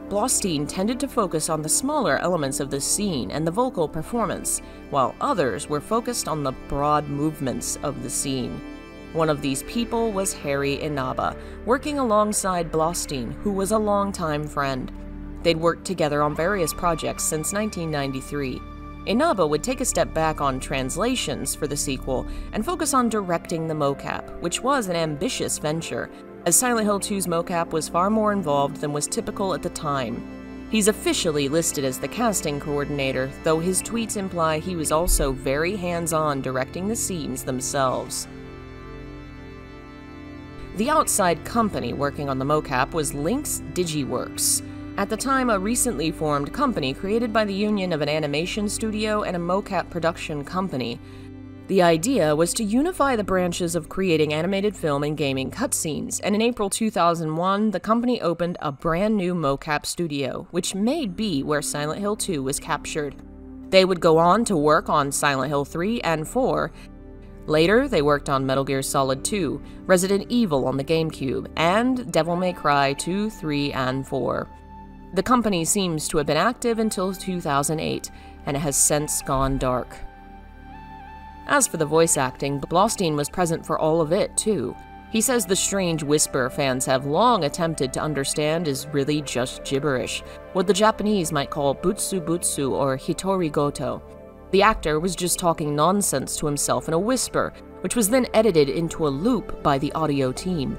Blaustein tended to focus on the smaller elements of the scene and the vocal performance, while others were focused on the broad movements of the scene. One of these people was Harry Inaba, working alongside Blaustein, who was a longtime friend. They'd worked together on various projects since 1993. Inaba would take a step back on translations for the sequel and focus on directing the mocap, which was an ambitious venture, as Silent Hill 2's mocap was far more involved than was typical at the time. He's officially listed as the casting coordinator, though his tweets imply he was also very hands-on directing the scenes themselves. The outside company working on the mocap was Lynx Digiworks, at the time a recently formed company created by the union of an animation studio and a mocap production company. The idea was to unify the branches of creating animated film and gaming cutscenes, and in April 2001, the company opened a brand new mocap studio, which may be where Silent Hill 2 was captured. They would go on to work on Silent Hill 3 and 4. Later, they worked on Metal Gear Solid 2, Resident Evil on the GameCube, and Devil May Cry 2, 3, and 4. The company seems to have been active until 2008, and it has since gone dark. As for the voice acting, Blaustein was present for all of it, too. He says the strange whisper fans have long attempted to understand is really just gibberish, what the Japanese might call butsu butsu or hitori goto. The actor was just talking nonsense to himself in a whisper, which was then edited into a loop by the audio team.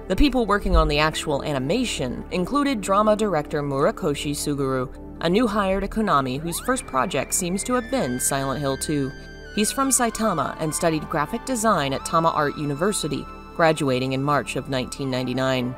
The people working on the actual animation included drama director Murakoshi Suguru, a new hire to Konami whose first project seems to have been Silent Hill 2. He's from Saitama and studied graphic design at Tama Art University, graduating in March of 1999.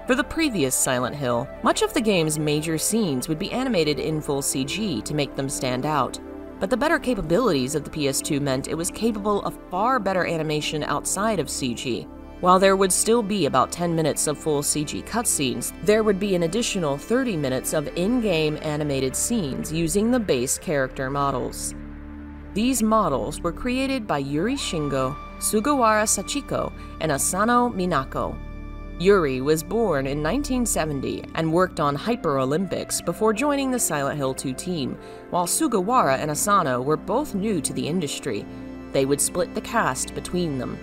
For the previous Silent Hill, much of the game's major scenes would be animated in full CG to make them stand out. But the better capabilities of the PS2 meant it was capable of far better animation outside of CG. While there would still be about 10 minutes of full CG cutscenes, there would be an additional 30 minutes of in-game animated scenes using the base character models. These models were created by Yuri Shingo, Sugawara Sachiko, and Asano Minako. Yuri was born in 1970 and worked on Hyper Olympics before joining the Silent Hill 2 team, while Sugawara and Asano were both new to the industry. They would split the cast between them.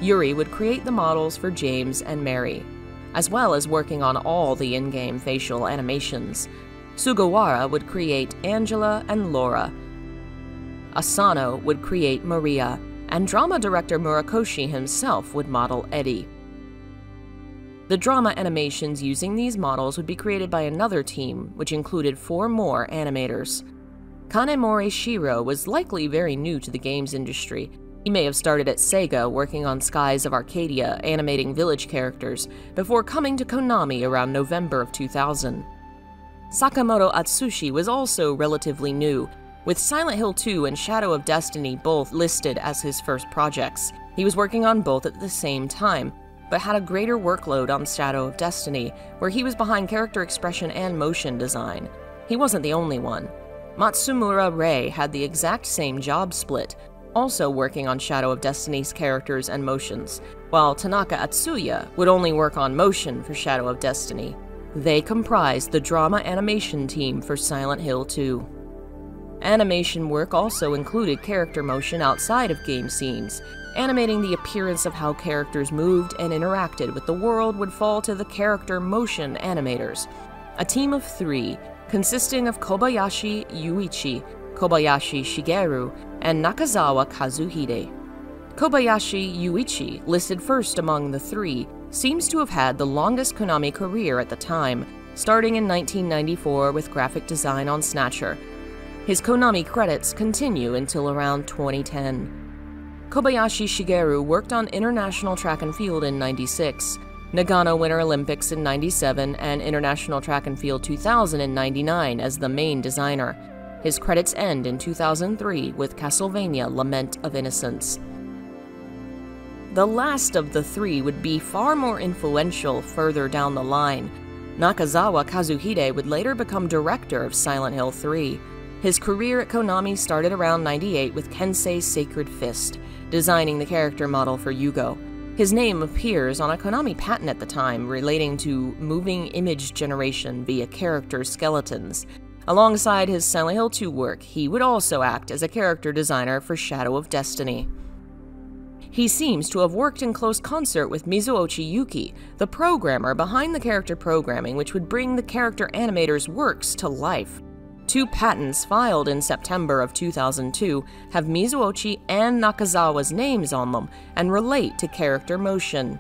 Yuri would create the models for James and Mary, as well as working on all the in-game facial animations. Sugawara would create Angela and Laura. Asano would create Maria, and drama director Murakoshi himself would model Eddie. The drama animations using these models would be created by another team, which included 4 more animators. Kanemori Shiro was likely very new to the games industry. He may have started at Sega working on Skies of Arcadia, animating village characters, before coming to Konami around November of 2000. Sakamoto Atsushi was also relatively new, with Silent Hill 2 and Shadow of Destiny both listed as his first projects. He was working on both at the same time, but had a greater workload on Shadow of Destiny, where he was behind character expression and motion design. He wasn't the only one. Matsumura Rei had the exact same job split, also working on Shadow of Destiny's characters and motions, while Tanaka Atsuya would only work on motion for Shadow of Destiny. They comprised the drama animation team for Silent Hill 2. Animation work also included character motion outside of game scenes. Animating the appearance of how characters moved and interacted with the world would fall to the character motion animators, a team of 3 consisting of Kobayashi Yuichi, Kobayashi Shigeru, and Nakazawa Kazuhide. Kobayashi Yuichi, listed first among the 3, seems to have had the longest Konami career at the time, starting in 1994 with graphic design on Snatcher. His Konami credits continue until around 2010. Kobayashi Shigeru worked on International Track and Field in '96, Nagano Winter Olympics in '97, and International Track and Field 2000 in '99 as the main designer. His credits end in 2003 with Castlevania Lament of Innocence. The last of the 3 would be far more influential further down the line. Nakazawa Kazuhide would later become director of Silent Hill 3. His career at Konami started around '98 with Kensei's Sacred Fist, designing the character model for Yugo. His name appears on a Konami patent at the time relating to moving image generation via character skeletons. Alongside his Silent Hill 2 work, he would also act as a character designer for Shadow of Destiny. He seems to have worked in close concert with Mizuochi Yuki, the programmer behind the character programming which would bring the character animator's works to life. 2 patents filed in September of 2002 have Mizuochi and Nakazawa's names on them and relate to character motion.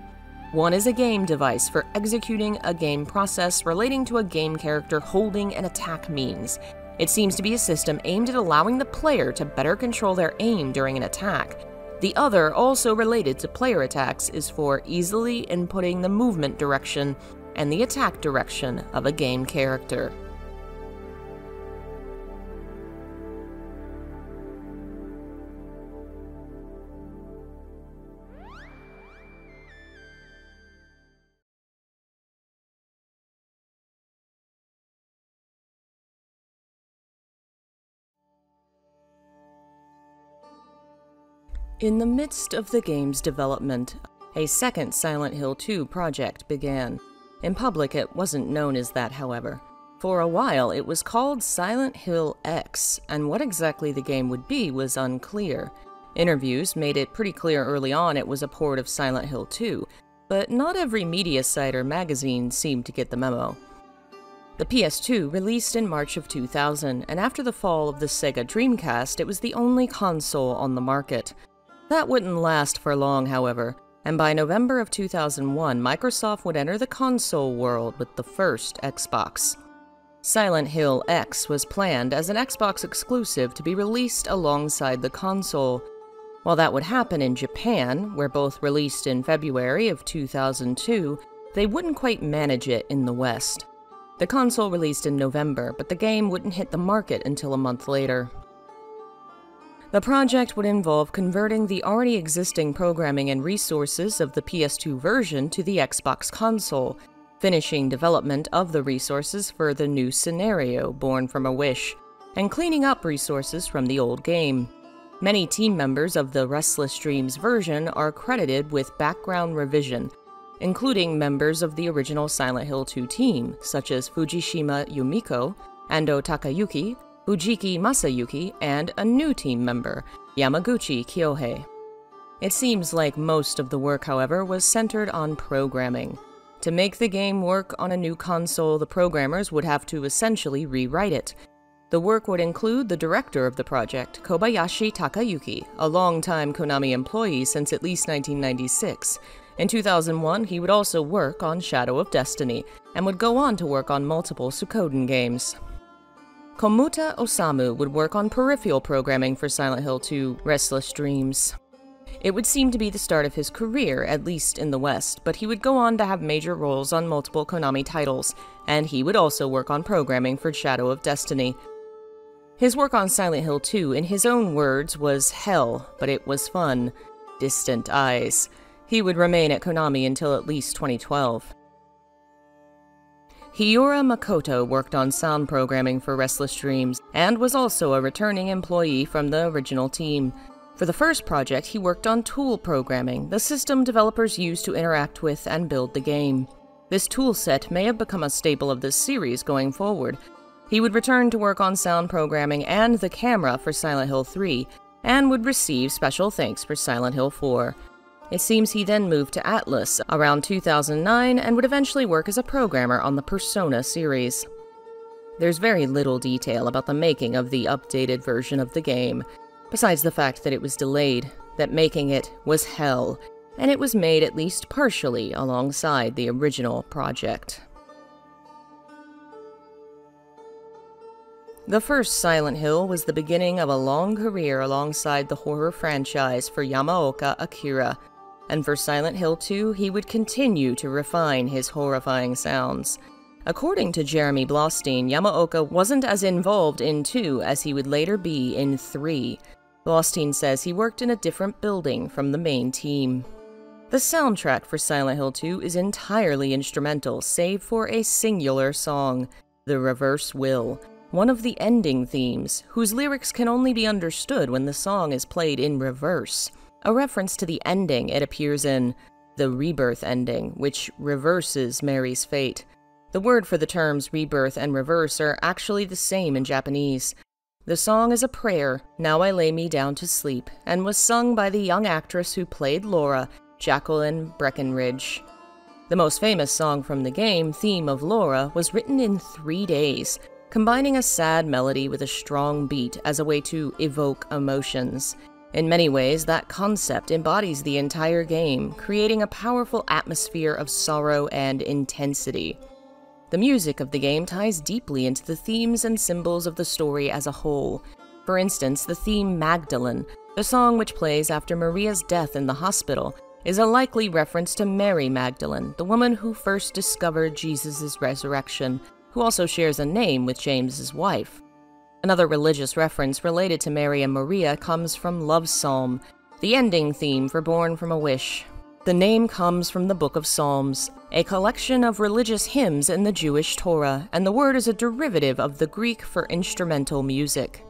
One is a game device for executing a game process relating to a game character holding an attack means. It seems to be a system aimed at allowing the player to better control their aim during an attack. The other, also related to player attacks, is for easily inputting the movement direction and the attack direction of a game character. In the midst of the game's development, a second Silent Hill 2 project began. In public, it wasn't known as that, however. For a while, it was called Silent Hill X, and what exactly the game would be was unclear. Interviews made it pretty clear early on it was a port of Silent Hill 2, but not every media site or magazine seemed to get the memo. The PS2 released in March of 2000, and after the fall of the Sega Dreamcast, it was the only console on the market. That wouldn't last for long, however, and by November of 2001, Microsoft would enter the console world with the first Xbox. Silent Hill X was planned as an Xbox exclusive to be released alongside the console. While that would happen in Japan, where both released in February of 2002, they wouldn't quite manage it in the West. The console released in November, but the game wouldn't hit the market until a month later. The project would involve converting the already existing programming and resources of the PS2 version to the Xbox console, finishing development of the resources for the new scenario born from a wish, and cleaning up resources from the old game. Many team members of the Restless Dreams version are credited with background revision, including members of the original Silent Hill 2 team, such as Fujishima Yumiko, Ando Takayuki, Fujiki Masayuki, and a new team member, Yamaguchi Kyohei. It seems like most of the work, however, was centered on programming. To make the game work on a new console, the programmers would have to essentially rewrite it. The work would include the director of the project, Kobayashi Takayuki, a longtime Konami employee since at least 1996. In 2001, he would also work on Shadow of Destiny, and would go on to work on multiple Suikoden games. Komuta Osamu would work on peripheral programming for Silent Hill 2 Restless Dreams. It would seem to be the start of his career, at least in the West, but he would go on to have major roles on multiple Konami titles, and he would also work on programming for Shadow of Destiny. His work on Silent Hill 2, in his own words, was hell, but it was fun. Distant eyes. He would remain at Konami until at least 2012. Hiyura Makoto worked on sound programming for Restless Dreams, and was also a returning employee from the original team. For the first project, he worked on tool programming, the system developers use to interact with and build the game. This toolset may have become a staple of this series going forward. He would return to work on sound programming and the camera for Silent Hill 3, and would receive special thanks for Silent Hill 4. It seems he then moved to Atlus around 2009 and would eventually work as a programmer on the Persona series. There's very little detail about the making of the updated version of the game, besides the fact that it was delayed, that making it was hell, and it was made at least partially alongside the original project. The first Silent Hill was the beginning of a long career alongside the horror franchise for Yamaoka Akira, and for Silent Hill 2, he would continue to refine his horrifying sounds. According to Jeremy Blostein, Yamaoka wasn't as involved in 2 as he would later be in 3. Blostein says he worked in a different building from the main team. The soundtrack for Silent Hill 2 is entirely instrumental, save for a singular song, The Reverse Will, one of the ending themes, whose lyrics can only be understood when the song is played in reverse. A reference to the ending it appears in the rebirth ending, which reverses Mary's fate. The word for the terms rebirth and reverse are actually the same in Japanese. The song is a prayer, "Now I lay me down to sleep," and was sung by the young actress who played Laura, Jacqueline Breckenridge. The most famous song from the game, Theme of Laura, was written in 3 days, combining a sad melody with a strong beat as a way to evoke emotions. In many ways, that concept embodies the entire game, creating a powerful atmosphere of sorrow and intensity. The music of the game ties deeply into the themes and symbols of the story as a whole. For instance, the theme Magdalene, the song which plays after Maria's death in the hospital, is a likely reference to Mary Magdalene, the woman who first discovered Jesus' resurrection, who also shares a name with James's wife. Another religious reference related to Mary and Maria comes from Love's Psalm, the ending theme for Born from a Wish. The name comes from the Book of Psalms, a collection of religious hymns in the Jewish Torah, and the word is a derivative of the Greek for instrumental music.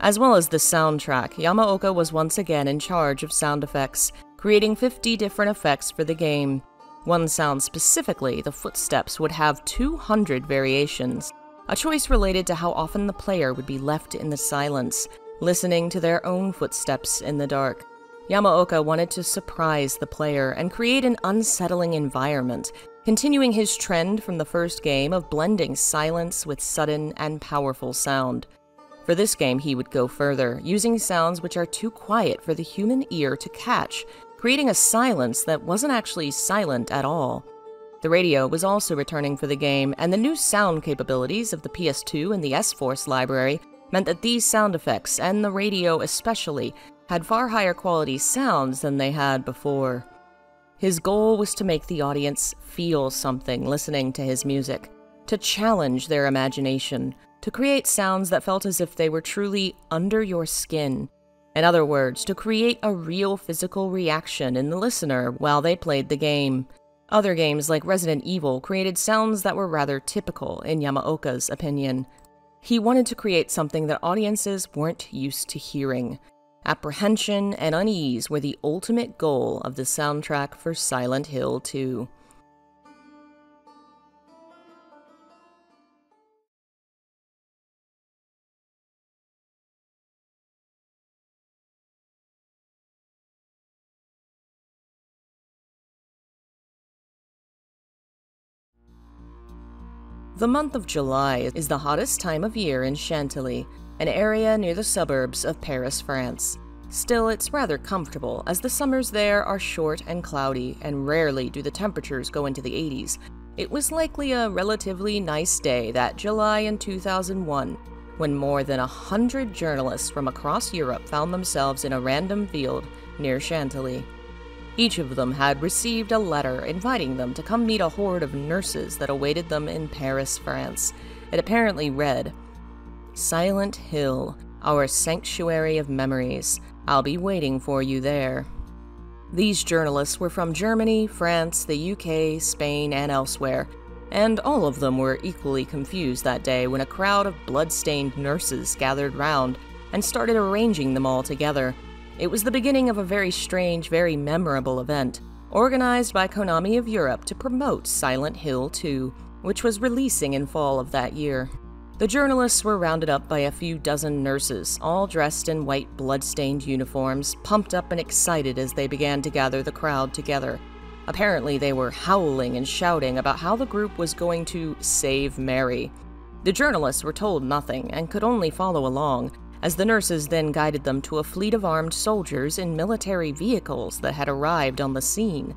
As well as the soundtrack, Yamaoka was once again in charge of sound effects, creating 50 different effects for the game. One sound specifically, the footsteps, would have 200 variations, a choice related to how often the player would be left in the silence, listening to their own footsteps in the dark. Yamaoka wanted to surprise the player and create an unsettling environment, continuing his trend from the first game of blending silence with sudden and powerful sound. For this game, he would go further, using sounds which are too quiet for the human ear to catch, creating a silence that wasn't actually silent at all. The radio was also returning for the game, and the new sound capabilities of the PS2 and the S-Force library meant that these sound effects, and the radio especially, had far higher quality sounds than they had before. His goal was to make the audience feel something listening to his music, to challenge their imagination, to create sounds that felt as if they were truly under your skin. In other words, to create a real physical reaction in the listener while they played the game. Other games like Resident Evil created sounds that were rather typical, in Yamaoka's opinion. He wanted to create something that audiences weren't used to hearing. Apprehension and unease were the ultimate goal of the soundtrack for Silent Hill 2. The month of July is the hottest time of year in Chantilly, an area near the suburbs of Paris, France. Still, it's rather comfortable, as the summers there are short and cloudy, and rarely do the temperatures go into the 80s. It was likely a relatively nice day that July in 2001, when more than 100 journalists from across Europe found themselves in a random field near Chantilly. Each of them had received a letter inviting them to come meet a horde of nurses that awaited them in Paris, France. It apparently read, "Silent Hill, our sanctuary of memories. I'll be waiting for you there." These journalists were from Germany, France, the UK, Spain, and elsewhere, and all of them were equally confused that day when a crowd of blood-stained nurses gathered round and started arranging them all together. It was the beginning of a very strange, very memorable event, organized by Konami of Europe to promote Silent Hill 2, which was releasing in fall of that year. The journalists were rounded up by a few dozen nurses, all dressed in white blood-stained uniforms, pumped up and excited as they began to gather the crowd together. Apparently they were howling and shouting about how the group was going to save Mary. The journalists were told nothing and could only follow along, as the nurses then guided them to a fleet of armed soldiers in military vehicles that had arrived on the scene.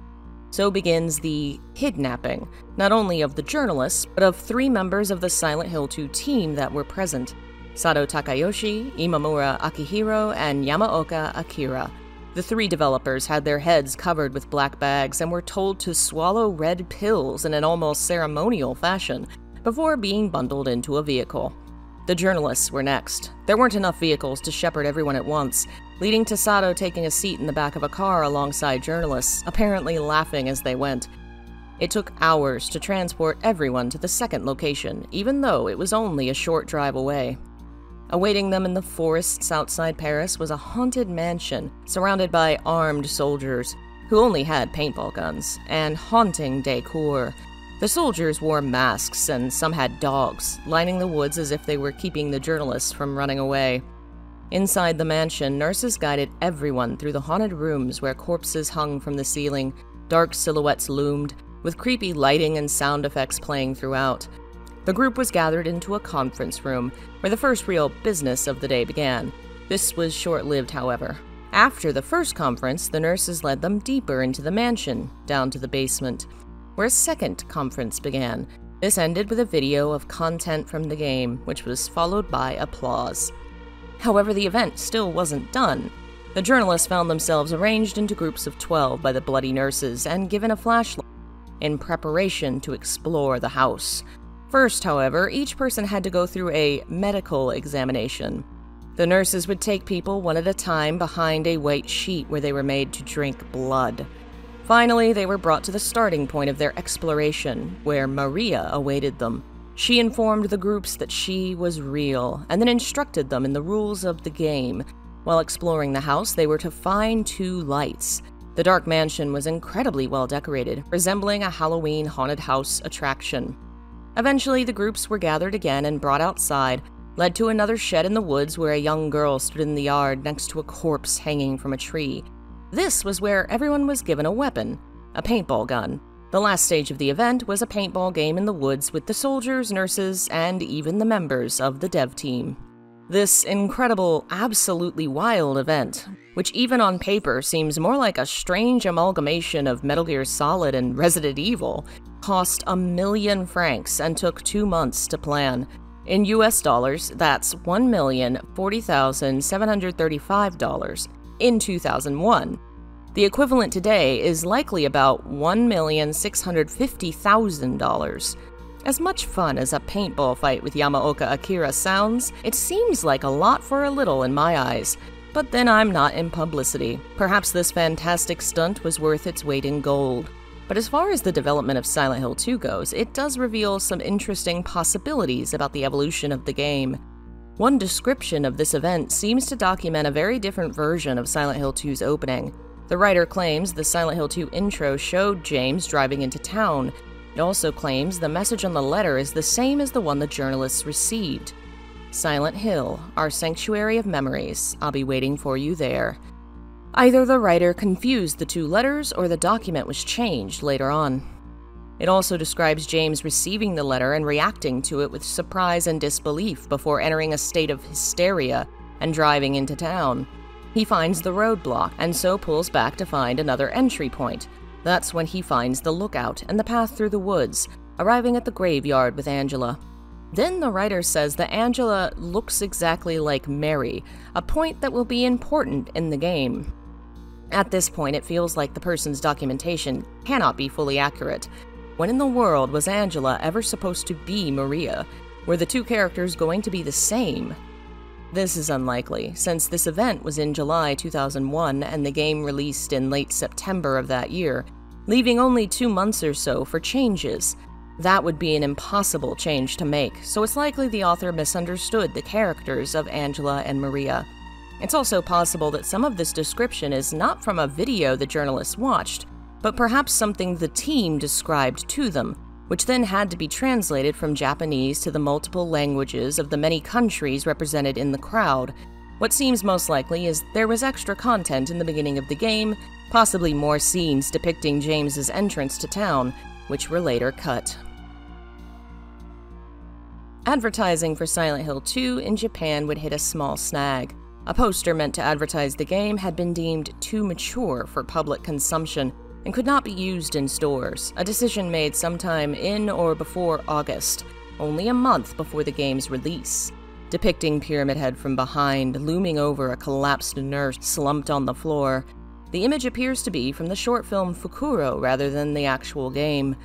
So begins the kidnapping, not only of the journalists, but of 3 members of the Silent Hill 2 team that were present: Sato Takayoshi, Imamura Akihiro, and Yamaoka Akira. The 3 developers had their heads covered with black bags and were told to swallow red pills in an almost ceremonial fashion before being bundled into a vehicle. The journalists were next. There weren't enough vehicles to shepherd everyone at once, leading to Sato taking a seat in the back of a car alongside journalists, apparently laughing as they went. It took hours to transport everyone to the second location, even though it was only a short drive away. Awaiting them in the forests outside Paris was a haunted mansion surrounded by armed soldiers who only had paintball guns and haunting decor. The soldiers wore masks and some had dogs, lining the woods as if they were keeping the journalists from running away. Inside the mansion, nurses guided everyone through the haunted rooms where corpses hung from the ceiling, dark silhouettes loomed, with creepy lighting and sound effects playing throughout. The group was gathered into a conference room, where the first real business of the day began. This was short-lived, however. After the first conference, the nurses led them deeper into the mansion, down to the basement, where a second conference began. This ended with a video of content from the game, which was followed by applause. However, the event still wasn't done. The journalists found themselves arranged into groups of 12 by the bloody nurses and given a flashlight in preparation to explore the house. First, however, each person had to go through a medical examination. The nurses would take people one at a time behind a white sheet where they were made to drink blood. Finally, they were brought to the starting point of their exploration, where Maria awaited them. She informed the groups that she was real, and then instructed them in the rules of the game. While exploring the house, they were to find 2 lights. The dark mansion was incredibly well decorated, resembling a Halloween haunted house attraction. Eventually, the groups were gathered again and brought outside, led to another shed in the woods where a young girl stood in the yard next to a corpse hanging from a tree. This was where everyone was given a weapon, a paintball gun. The last stage of the event was a paintball game in the woods with the soldiers, nurses, and even the members of the dev team. This incredible, absolutely wild event, which even on paper seems more like a strange amalgamation of Metal Gear Solid and Resident Evil, cost $1 million francs and took 2 months to plan. In US dollars, that's $1,040,735 in 2001. The equivalent today is likely about $1,650,000. As much fun as a paintball fight with Yamaoka Akira sounds, it seems like a lot for a little in my eyes. But then I'm not in publicity. Perhaps this fantastic stunt was worth its weight in gold. But as far as the development of Silent Hill 2 goes, it does reveal some interesting possibilities about the evolution of the game. One description of this event seems to document a very different version of Silent Hill 2's opening. The writer claims the Silent Hill 2 intro showed James driving into town. It also claims the message on the letter is the same as the one the journalists received. Silent Hill, our sanctuary of memories. I'll be waiting for you there. Either the writer confused the 2 letters or the document was changed later on. It also describes James receiving the letter and reacting to it with surprise and disbelief before entering a state of hysteria and driving into town. He finds the roadblock and so pulls back to find another entry point. That's when he finds the lookout and the path through the woods, arriving at the graveyard with Angela. Then the writer says that Angela looks exactly like Mary, a point that will be important in the game. At this point, it feels like the person's documentation cannot be fully accurate. When in the world was Angela ever supposed to be Maria? Were the 2 characters going to be the same? This is unlikely, since this event was in July 2001 and the game released in late September of that year, leaving only 2 months or so for changes. That would be an impossible change to make, so it's likely the author misunderstood the characters of Angela and Maria. It's also possible that some of this description is not from a video the journalists watched, but perhaps something the team described to them, which then had to be translated from Japanese to the multiple languages of the many countries represented in the crowd. What seems most likely is there was extra content in the beginning of the game, possibly more scenes depicting James's entrance to town, which were later cut. Advertising for Silent Hill 2 in Japan would hit a small snag. A poster meant to advertise the game had been deemed too mature for public consumption and could not be used in stores, a decision made sometime in or before August, only a month before the game's release. Depicting Pyramid Head from behind, looming over a collapsed nurse slumped on the floor, the image appears to be from the short film Fukuro rather than the actual game.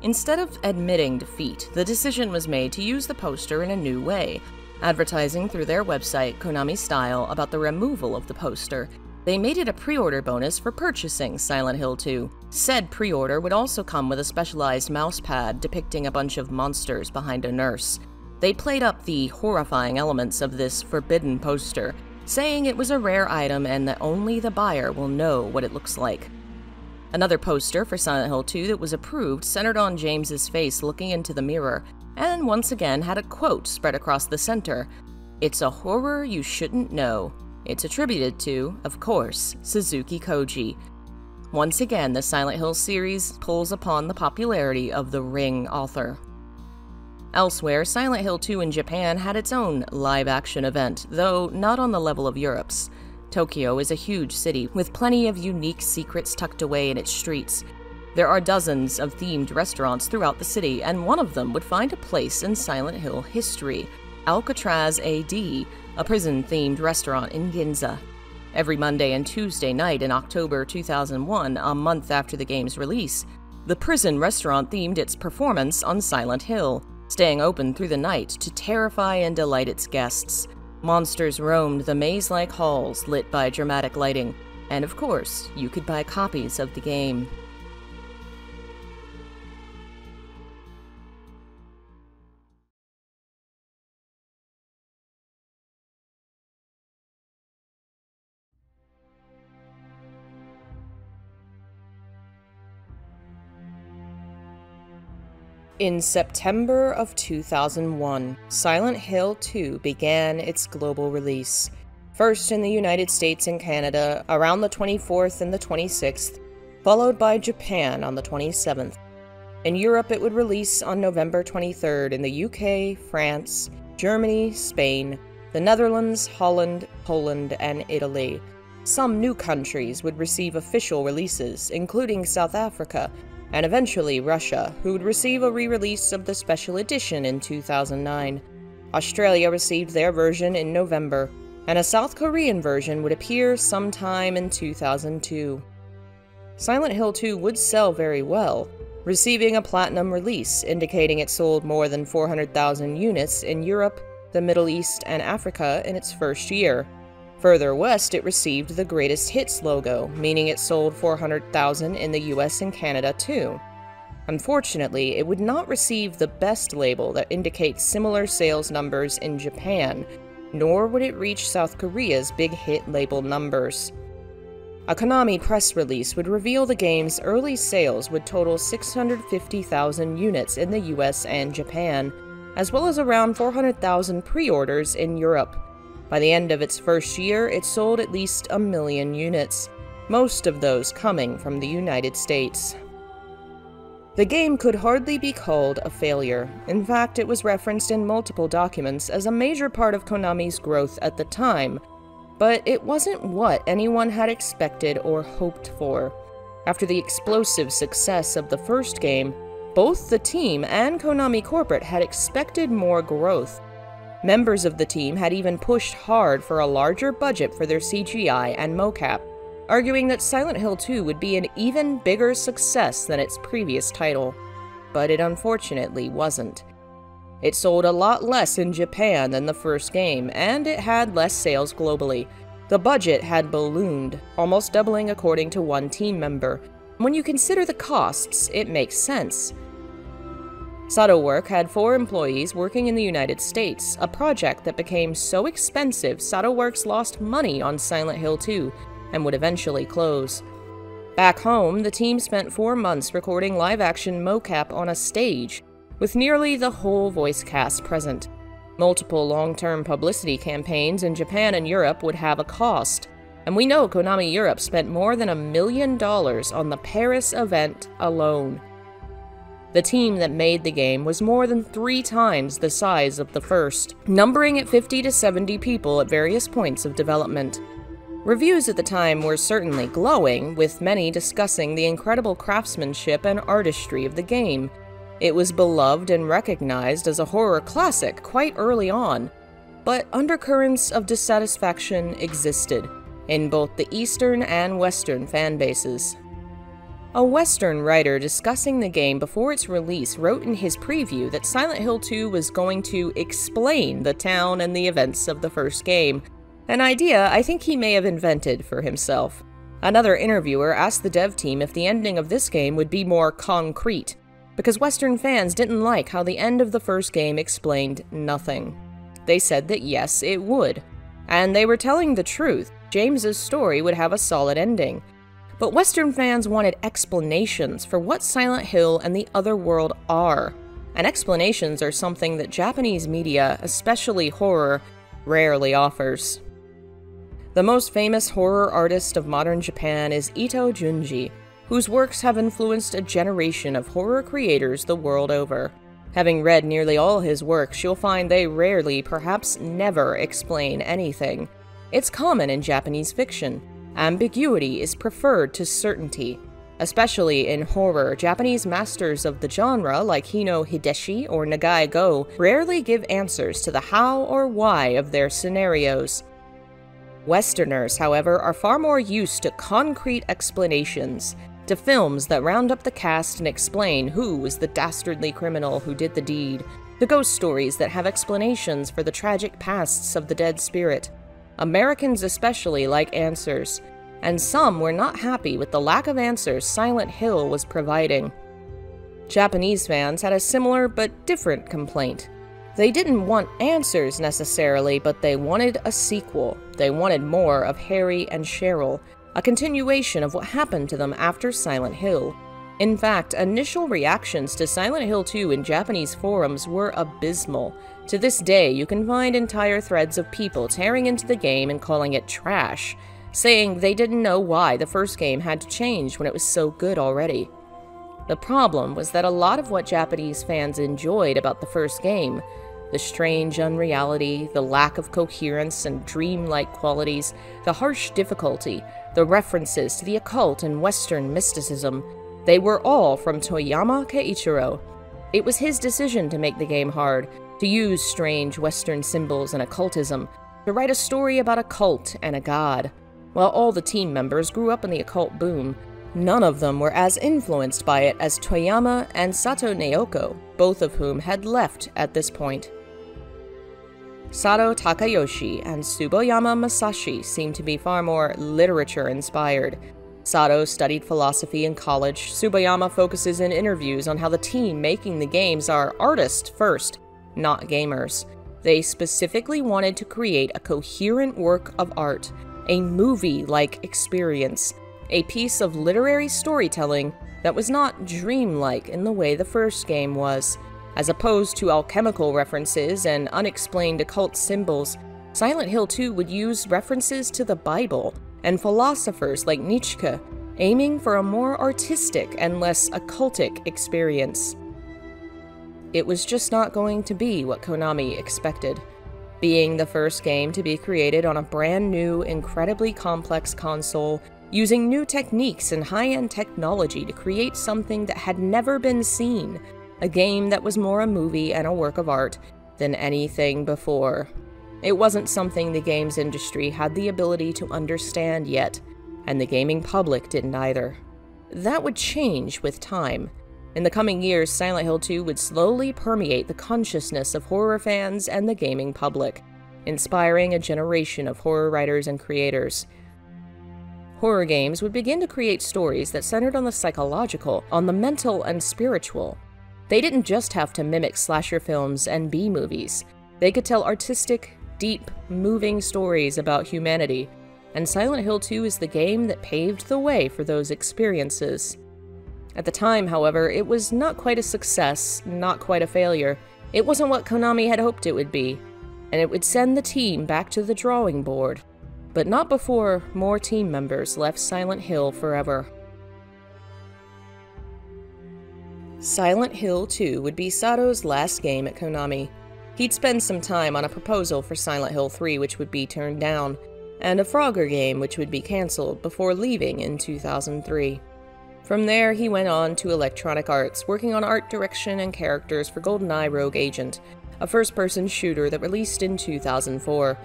Instead of admitting defeat, the decision was made to use the poster in a new way, advertising through their website, Konami style, about the removal of the poster. They made it a pre-order bonus for purchasing Silent Hill 2. Said pre-order would also come with a specialized mousepad depicting a bunch of monsters behind a nurse. They played up the horrifying elements of this forbidden poster, saying it was a rare item and that only the buyer will know what it looks like. Another poster for Silent Hill 2 that was approved centered on James's face looking into the mirror, and once again had a quote spread across the center. "It's a horror you shouldn't know." It's attributed to, of course, Suzuki Koji. Once again, the Silent Hill series pulls upon the popularity of the Ring author. Elsewhere, Silent Hill 2 in Japan had its own live-action event, though not on the level of Europe's. Tokyo is a huge city, with plenty of unique secrets tucked away in its streets. There are dozens of themed restaurants throughout the city, and one of them would find a place in Silent Hill history, Alcatraz AD, a prison-themed restaurant in Ginza. Every Monday and Tuesday night in October 2001, a month after the game's release, the prison restaurant themed its performance on Silent Hill, staying open through the night to terrify and delight its guests. Monsters roamed the maze-like halls lit by dramatic lighting, and of course, you could buy copies of the game. In September of 2001, Silent Hill 2 began its global release. First in the United States and Canada around the 24th and the 26th, followed by Japan on the 27th. In Europe, it would release on November 23rd in the UK, France, Germany, Spain, the Netherlands, Holland, Poland, and Italy. Some new countries would receive official releases, including South Africa, and eventually Russia, who would receive a re-release of the special edition in 2009. Australia received their version in November, and a South Korean version would appear sometime in 2002. Silent Hill 2 would sell very well, receiving a platinum release, indicating it sold more than 400,000 units in Europe, the Middle East, and Africa in its first year. Further west, it received the Greatest Hits logo, meaning it sold 400,000 in the US and Canada too. Unfortunately, it would not receive the Best label that indicates similar sales numbers in Japan, nor would it reach South Korea's Big Hit label numbers. A Konami press release would reveal the game's early sales would total 650,000 units in the US and Japan, as well as around 400,000 pre-orders in Europe. By the end of its first year, it sold at least 1 million units, most of those coming from the United States. The game could hardly be called a failure. In fact, it was referenced in multiple documents as a major part of Konami's growth at the time, but it wasn't what anyone had expected or hoped for. After the explosive success of the first game, both the team and Konami Corporate had expected more growth. Members of the team had even pushed hard for a larger budget for their CGI and mocap, arguing that Silent Hill 2 would be an even bigger success than its previous title. But it unfortunately wasn't. It sold a lot less in Japan than the first game, and it had less sales globally. The budget had ballooned, almost doubling according to one team member. When you consider the costs, it makes sense. SatoWork had 4 employees working in the United States, a project that became so expensive SatoWorks lost money on Silent Hill 2 and would eventually close. Back home, the team spent 4 months recording live-action mocap on a stage, with nearly the whole voice cast present. Multiple long-term publicity campaigns in Japan and Europe would have a cost, and we know Konami Europe spent more than $1 million on the Paris event alone. The team that made the game was more than 3 times the size of the first, numbering at 50 to 70 people at various points of development. Reviews at the time were certainly glowing, with many discussing the incredible craftsmanship and artistry of the game. It was beloved and recognized as a horror classic quite early on, but undercurrents of dissatisfaction existed in both the Eastern and Western fan bases. A Western writer discussing the game before its release wrote in his preview that Silent Hill 2 was going to explain the town and the events of the first game, An idea I think he may have invented for himself. Another interviewer asked the dev team if the ending of this game would be more concrete, because Western fans didn't like how the end of the first game explained nothing. They said that yes, it would. And they were telling the truth. James's story would have a solid ending. But Western fans wanted explanations for what Silent Hill and the other world are. And explanations are something that Japanese media, especially horror, rarely offers. The most famous horror artist of modern Japan is Ito Junji, whose works have influenced a generation of horror creators the world over. Having read nearly all his works, you'll find they rarely, perhaps never, explain anything. It's common in Japanese fiction. Ambiguity is preferred to certainty. Especially in horror, Japanese masters of the genre, like Hino Hideshi or Nagai Go, rarely give answers to the how or why of their scenarios. Westerners, however, are far more used to concrete explanations, to films that round up the cast and explain who was the dastardly criminal who did the deed, to ghost stories that have explanations for the tragic pasts of the dead spirit. Americans especially like answers, and some were not happy with the lack of answers Silent Hill was providing. Japanese fans had a similar but different complaint. They didn't want answers necessarily, but they wanted a sequel. They wanted more of Harry and Cheryl, a continuation of what happened to them after Silent Hill. In fact, initial reactions to Silent Hill 2 in Japanese forums were abysmal. To this day, you can find entire threads of people tearing into the game and calling it trash, saying they didn't know why the first game had to change when it was so good already. The problem was that a lot of what Japanese fans enjoyed about the first game, the strange unreality, the lack of coherence and dreamlike qualities, the harsh difficulty, the references to the occult and Western mysticism, they were all from Toyama Keiichiro. It was his decision to make the game hard, to use strange Western symbols and occultism, to write a story about a cult and a god. While all the team members grew up in the occult boom, none of them were as influenced by it as Toyama and Sato Naoko, both of whom had left at this point. Sato Takayoshi and Tsuboyama Masashi seem to be far more literature-inspired. Sato studied philosophy in college. Tsuboyama focuses in interviews on how the team making the games are artists first, not gamers. They specifically wanted to create a coherent work of art, a movie-like experience, a piece of literary storytelling that was not dreamlike in the way the first game was. As opposed to alchemical references and unexplained occult symbols, Silent Hill 2 would use references to the Bible and philosophers like Nietzsche, aiming for a more artistic and less occultic experience. It was just not going to be what Konami expected. Being the first game to be created on a brand new, incredibly complex console, using new techniques and high-end technology to create something that had never been seen, a game that was more a movie and a work of art than anything before. It wasn't something the games industry had the ability to understand yet, and the gaming public didn't either. That would change with time. In the coming years, Silent Hill 2 would slowly permeate the consciousness of horror fans and the gaming public, inspiring a generation of horror writers and creators. Horror games would begin to create stories that centered on the psychological, on the mental and spiritual. They didn't just have to mimic slasher films and B-movies. They could tell artistic, deep, moving stories about humanity, and Silent Hill 2 is the game that paved the way for those experiences. At the time, however, it was not quite a success, not quite a failure. It wasn't what Konami had hoped it would be, and it would send the team back to the drawing board. But not before more team members left Silent Hill forever. Silent Hill 2 would be Sato's last game at Konami. He'd spend some time on a proposal for Silent Hill 3 which would be turned down, and a Frogger game which would be cancelled before leaving in 2003. From there, he went on to Electronic Arts, working on art direction and characters for GoldenEye Rogue Agent, a first-person shooter that released in 2004.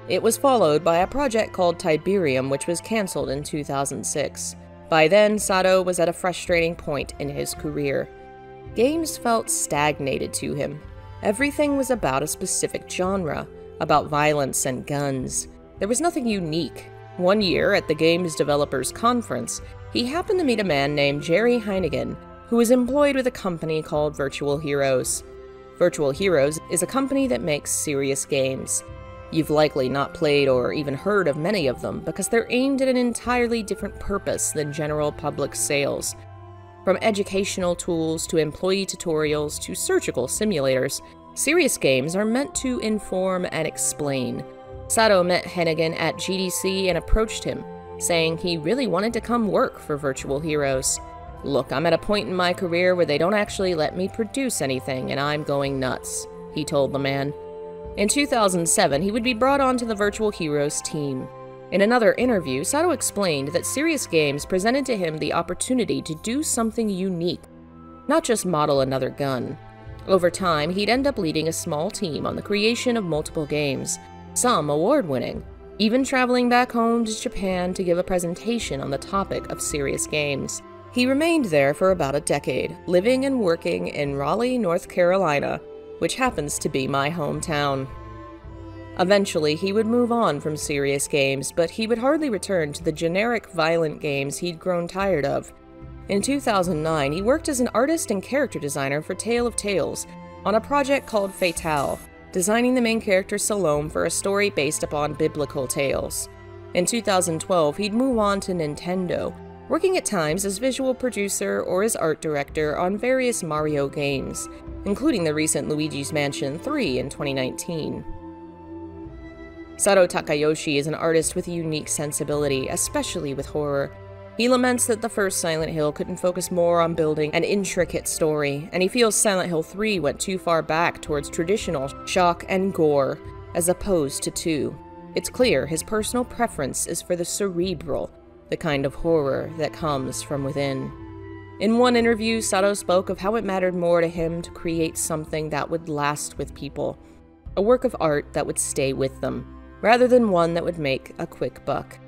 It was followed by a project called Tiberium, which was cancelled in 2006. By then, Sato was at a frustrating point in his career. Games felt stagnated to him. Everything was about a specific genre, about violence and guns. There was nothing unique. One year, at the game's developers conference, he happened to meet a man named Jerry Heinigen, who was employed with a company called Virtual Heroes. Virtual Heroes is a company that makes serious games. You've likely not played or even heard of many of them because they're aimed at an entirely different purpose than general public sales. From educational tools to employee tutorials to surgical simulators, serious games are meant to inform and explain. Sato met Hennigan at GDC and approached him, saying he really wanted to come work for Virtual Heroes. "Look, I'm at a point in my career where they don't actually let me produce anything, and I'm going nuts," he told the man. In 2007, he would be brought onto the Virtual Heroes team. In another interview, Sato explained that serious games presented to him the opportunity to do something unique, not just model another gun. Over time, he'd end up leading a small team on the creation of multiple games, some award-winning, even traveling back home to Japan to give a presentation on the topic of serious games. He remained there for about a decade, living and working in Raleigh, North Carolina, which happens to be my hometown. Eventually, he would move on from serious games, but he would hardly return to the generic violent games he'd grown tired of. In 2009, he worked as an artist and character designer for Tale of Tales on a project called Fatale, designing the main character Salome for a story based upon biblical tales. In 2012, he'd move on to Nintendo, working at times as visual producer or as art director on various Mario games, including the recent Luigi's Mansion 3 in 2019. Sato Takayoshi is an artist with a unique sensibility, especially with horror. He laments that the first Silent Hill couldn't focus more on building an intricate story, and he feels Silent Hill 3 went too far back towards traditional shock and gore, as opposed to 2. It's clear his personal preference is for the cerebral, the kind of horror that comes from within. In one interview, Sato spoke of how it mattered more to him to create something that would last with people, a work of art that would stay with them, rather than one that would make a quick buck.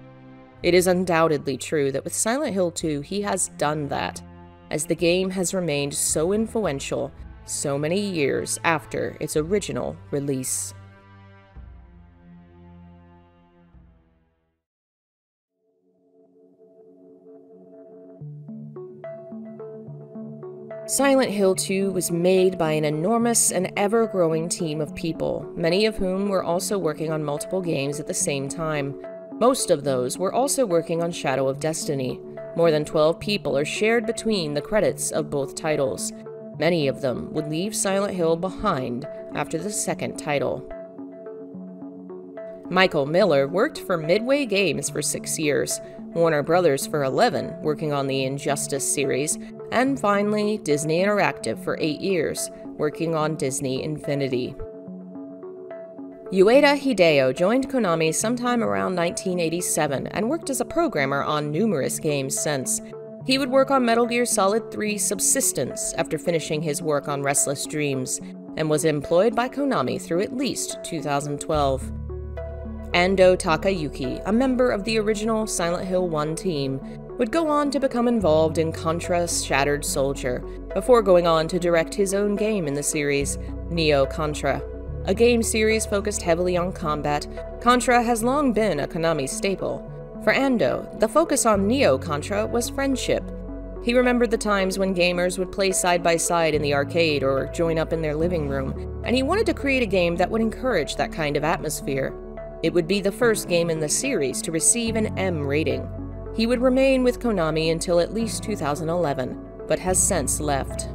It is undoubtedly true that with Silent Hill 2, he has done that, as the game has remained so influential so many years after its original release. Silent Hill 2 was made by an enormous and ever-growing team of people, many of whom were also working on multiple games at the same time. Most of those were also working on Shadow of Destiny. More than 12 people are shared between the credits of both titles. Many of them would leave Silent Hill behind after the second title. Michael Miller worked for Midway Games for 6 years, Warner Brothers for 11, working on the Injustice series, and finally Disney Interactive for 8 years, working on Disney Infinity. Ueda Hideo joined Konami sometime around 1987 and worked as a programmer on numerous games since. He would work on Metal Gear Solid 3 Subsistence after finishing his work on Restless Dreams, and was employed by Konami through at least 2012. Ando Takayuki, a member of the original Silent Hill 1 team, would go on to become involved in Contra's Shattered Soldier, before going on to direct his own game in the series, Neo Contra. A game series focused heavily on combat, Contra has long been a Konami staple. For Ando, the focus on Neo Contra was friendship. He remembered the times when gamers would play side by side in the arcade or join up in their living room, and he wanted to create a game that would encourage that kind of atmosphere. It would be the first game in the series to receive an M rating. He would remain with Konami until at least 2011, but has since left.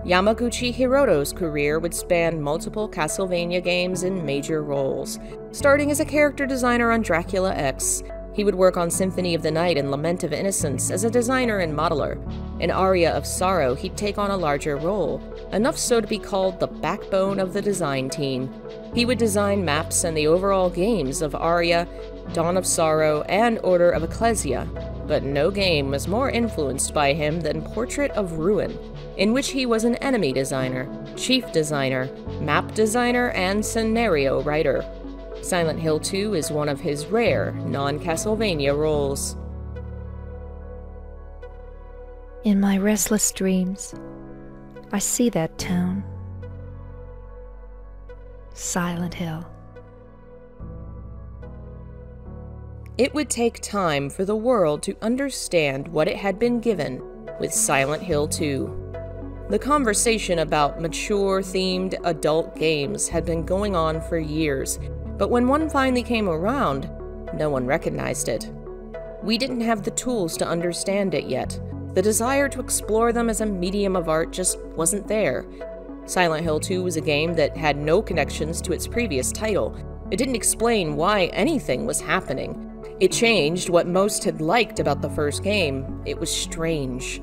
Yamaguchi Hiroto's career would span multiple Castlevania games in major roles. Starting as a character designer on Dracula X, he would work on Symphony of the Night and Lament of Innocence as a designer and modeler. In Aria of Sorrow, he'd take on a larger role, enough so to be called the backbone of the design team. He would design maps and the overall games of Aria, Dawn of Sorrow, and Order of Ecclesia, but no game was more influenced by him than Portrait of Ruin, in which he was an enemy designer, chief designer, map designer, and scenario writer. Silent Hill 2 is one of his rare non-Castlevania roles. In my restless dreams, I see that town. Silent Hill. It would take time for the world to understand what it had been given with Silent Hill 2. The conversation about mature-themed adult games had been going on for years, but when one finally came around, no one recognized it. We didn't have the tools to understand it yet. The desire to explore them as a medium of art just wasn't there. Silent Hill 2 was a game that had no connections to its previous title. It didn't explain why anything was happening. It changed what most had liked about the first game. It was strange.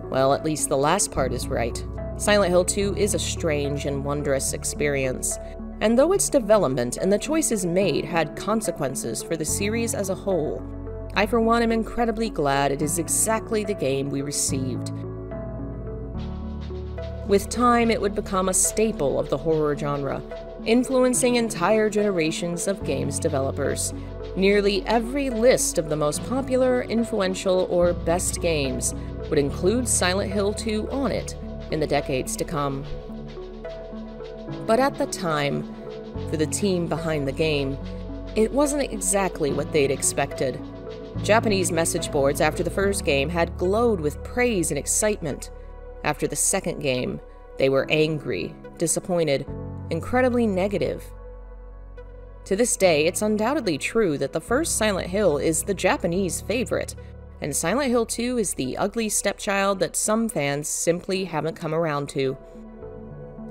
Well, at least the last part is right. Silent Hill 2 is a strange and wondrous experience. And though its development and the choices made had consequences for the series as a whole, I for one am incredibly glad it is exactly the game we received. With time, it would become a staple of the horror genre, influencing entire generations of games developers. Nearly every list of the most popular, influential, or best games would include Silent Hill 2 on it in the decades to come. But at the time, for the team behind the game, it wasn't exactly what they'd expected. Japanese message boards after the first game had glowed with praise and excitement. After the second game, they were angry, disappointed, incredibly negative. To this day, it's undoubtedly true that the first Silent Hill is the Japanese favorite, and Silent Hill 2 is the ugly stepchild that some fans simply haven't come around to.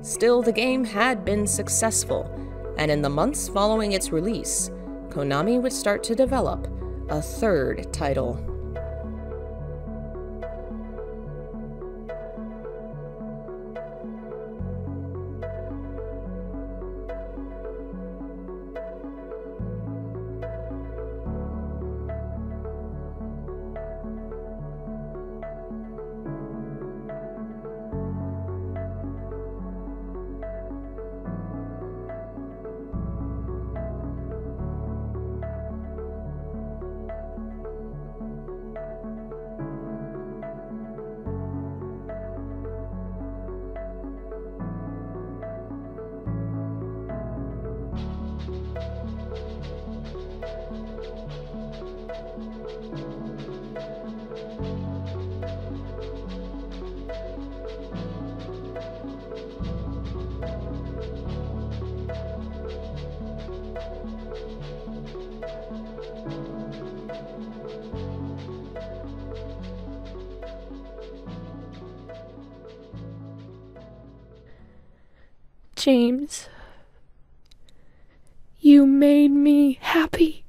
Still, the game had been successful, and in the months following its release, Konami would start to develop a third title. James, you made me happy.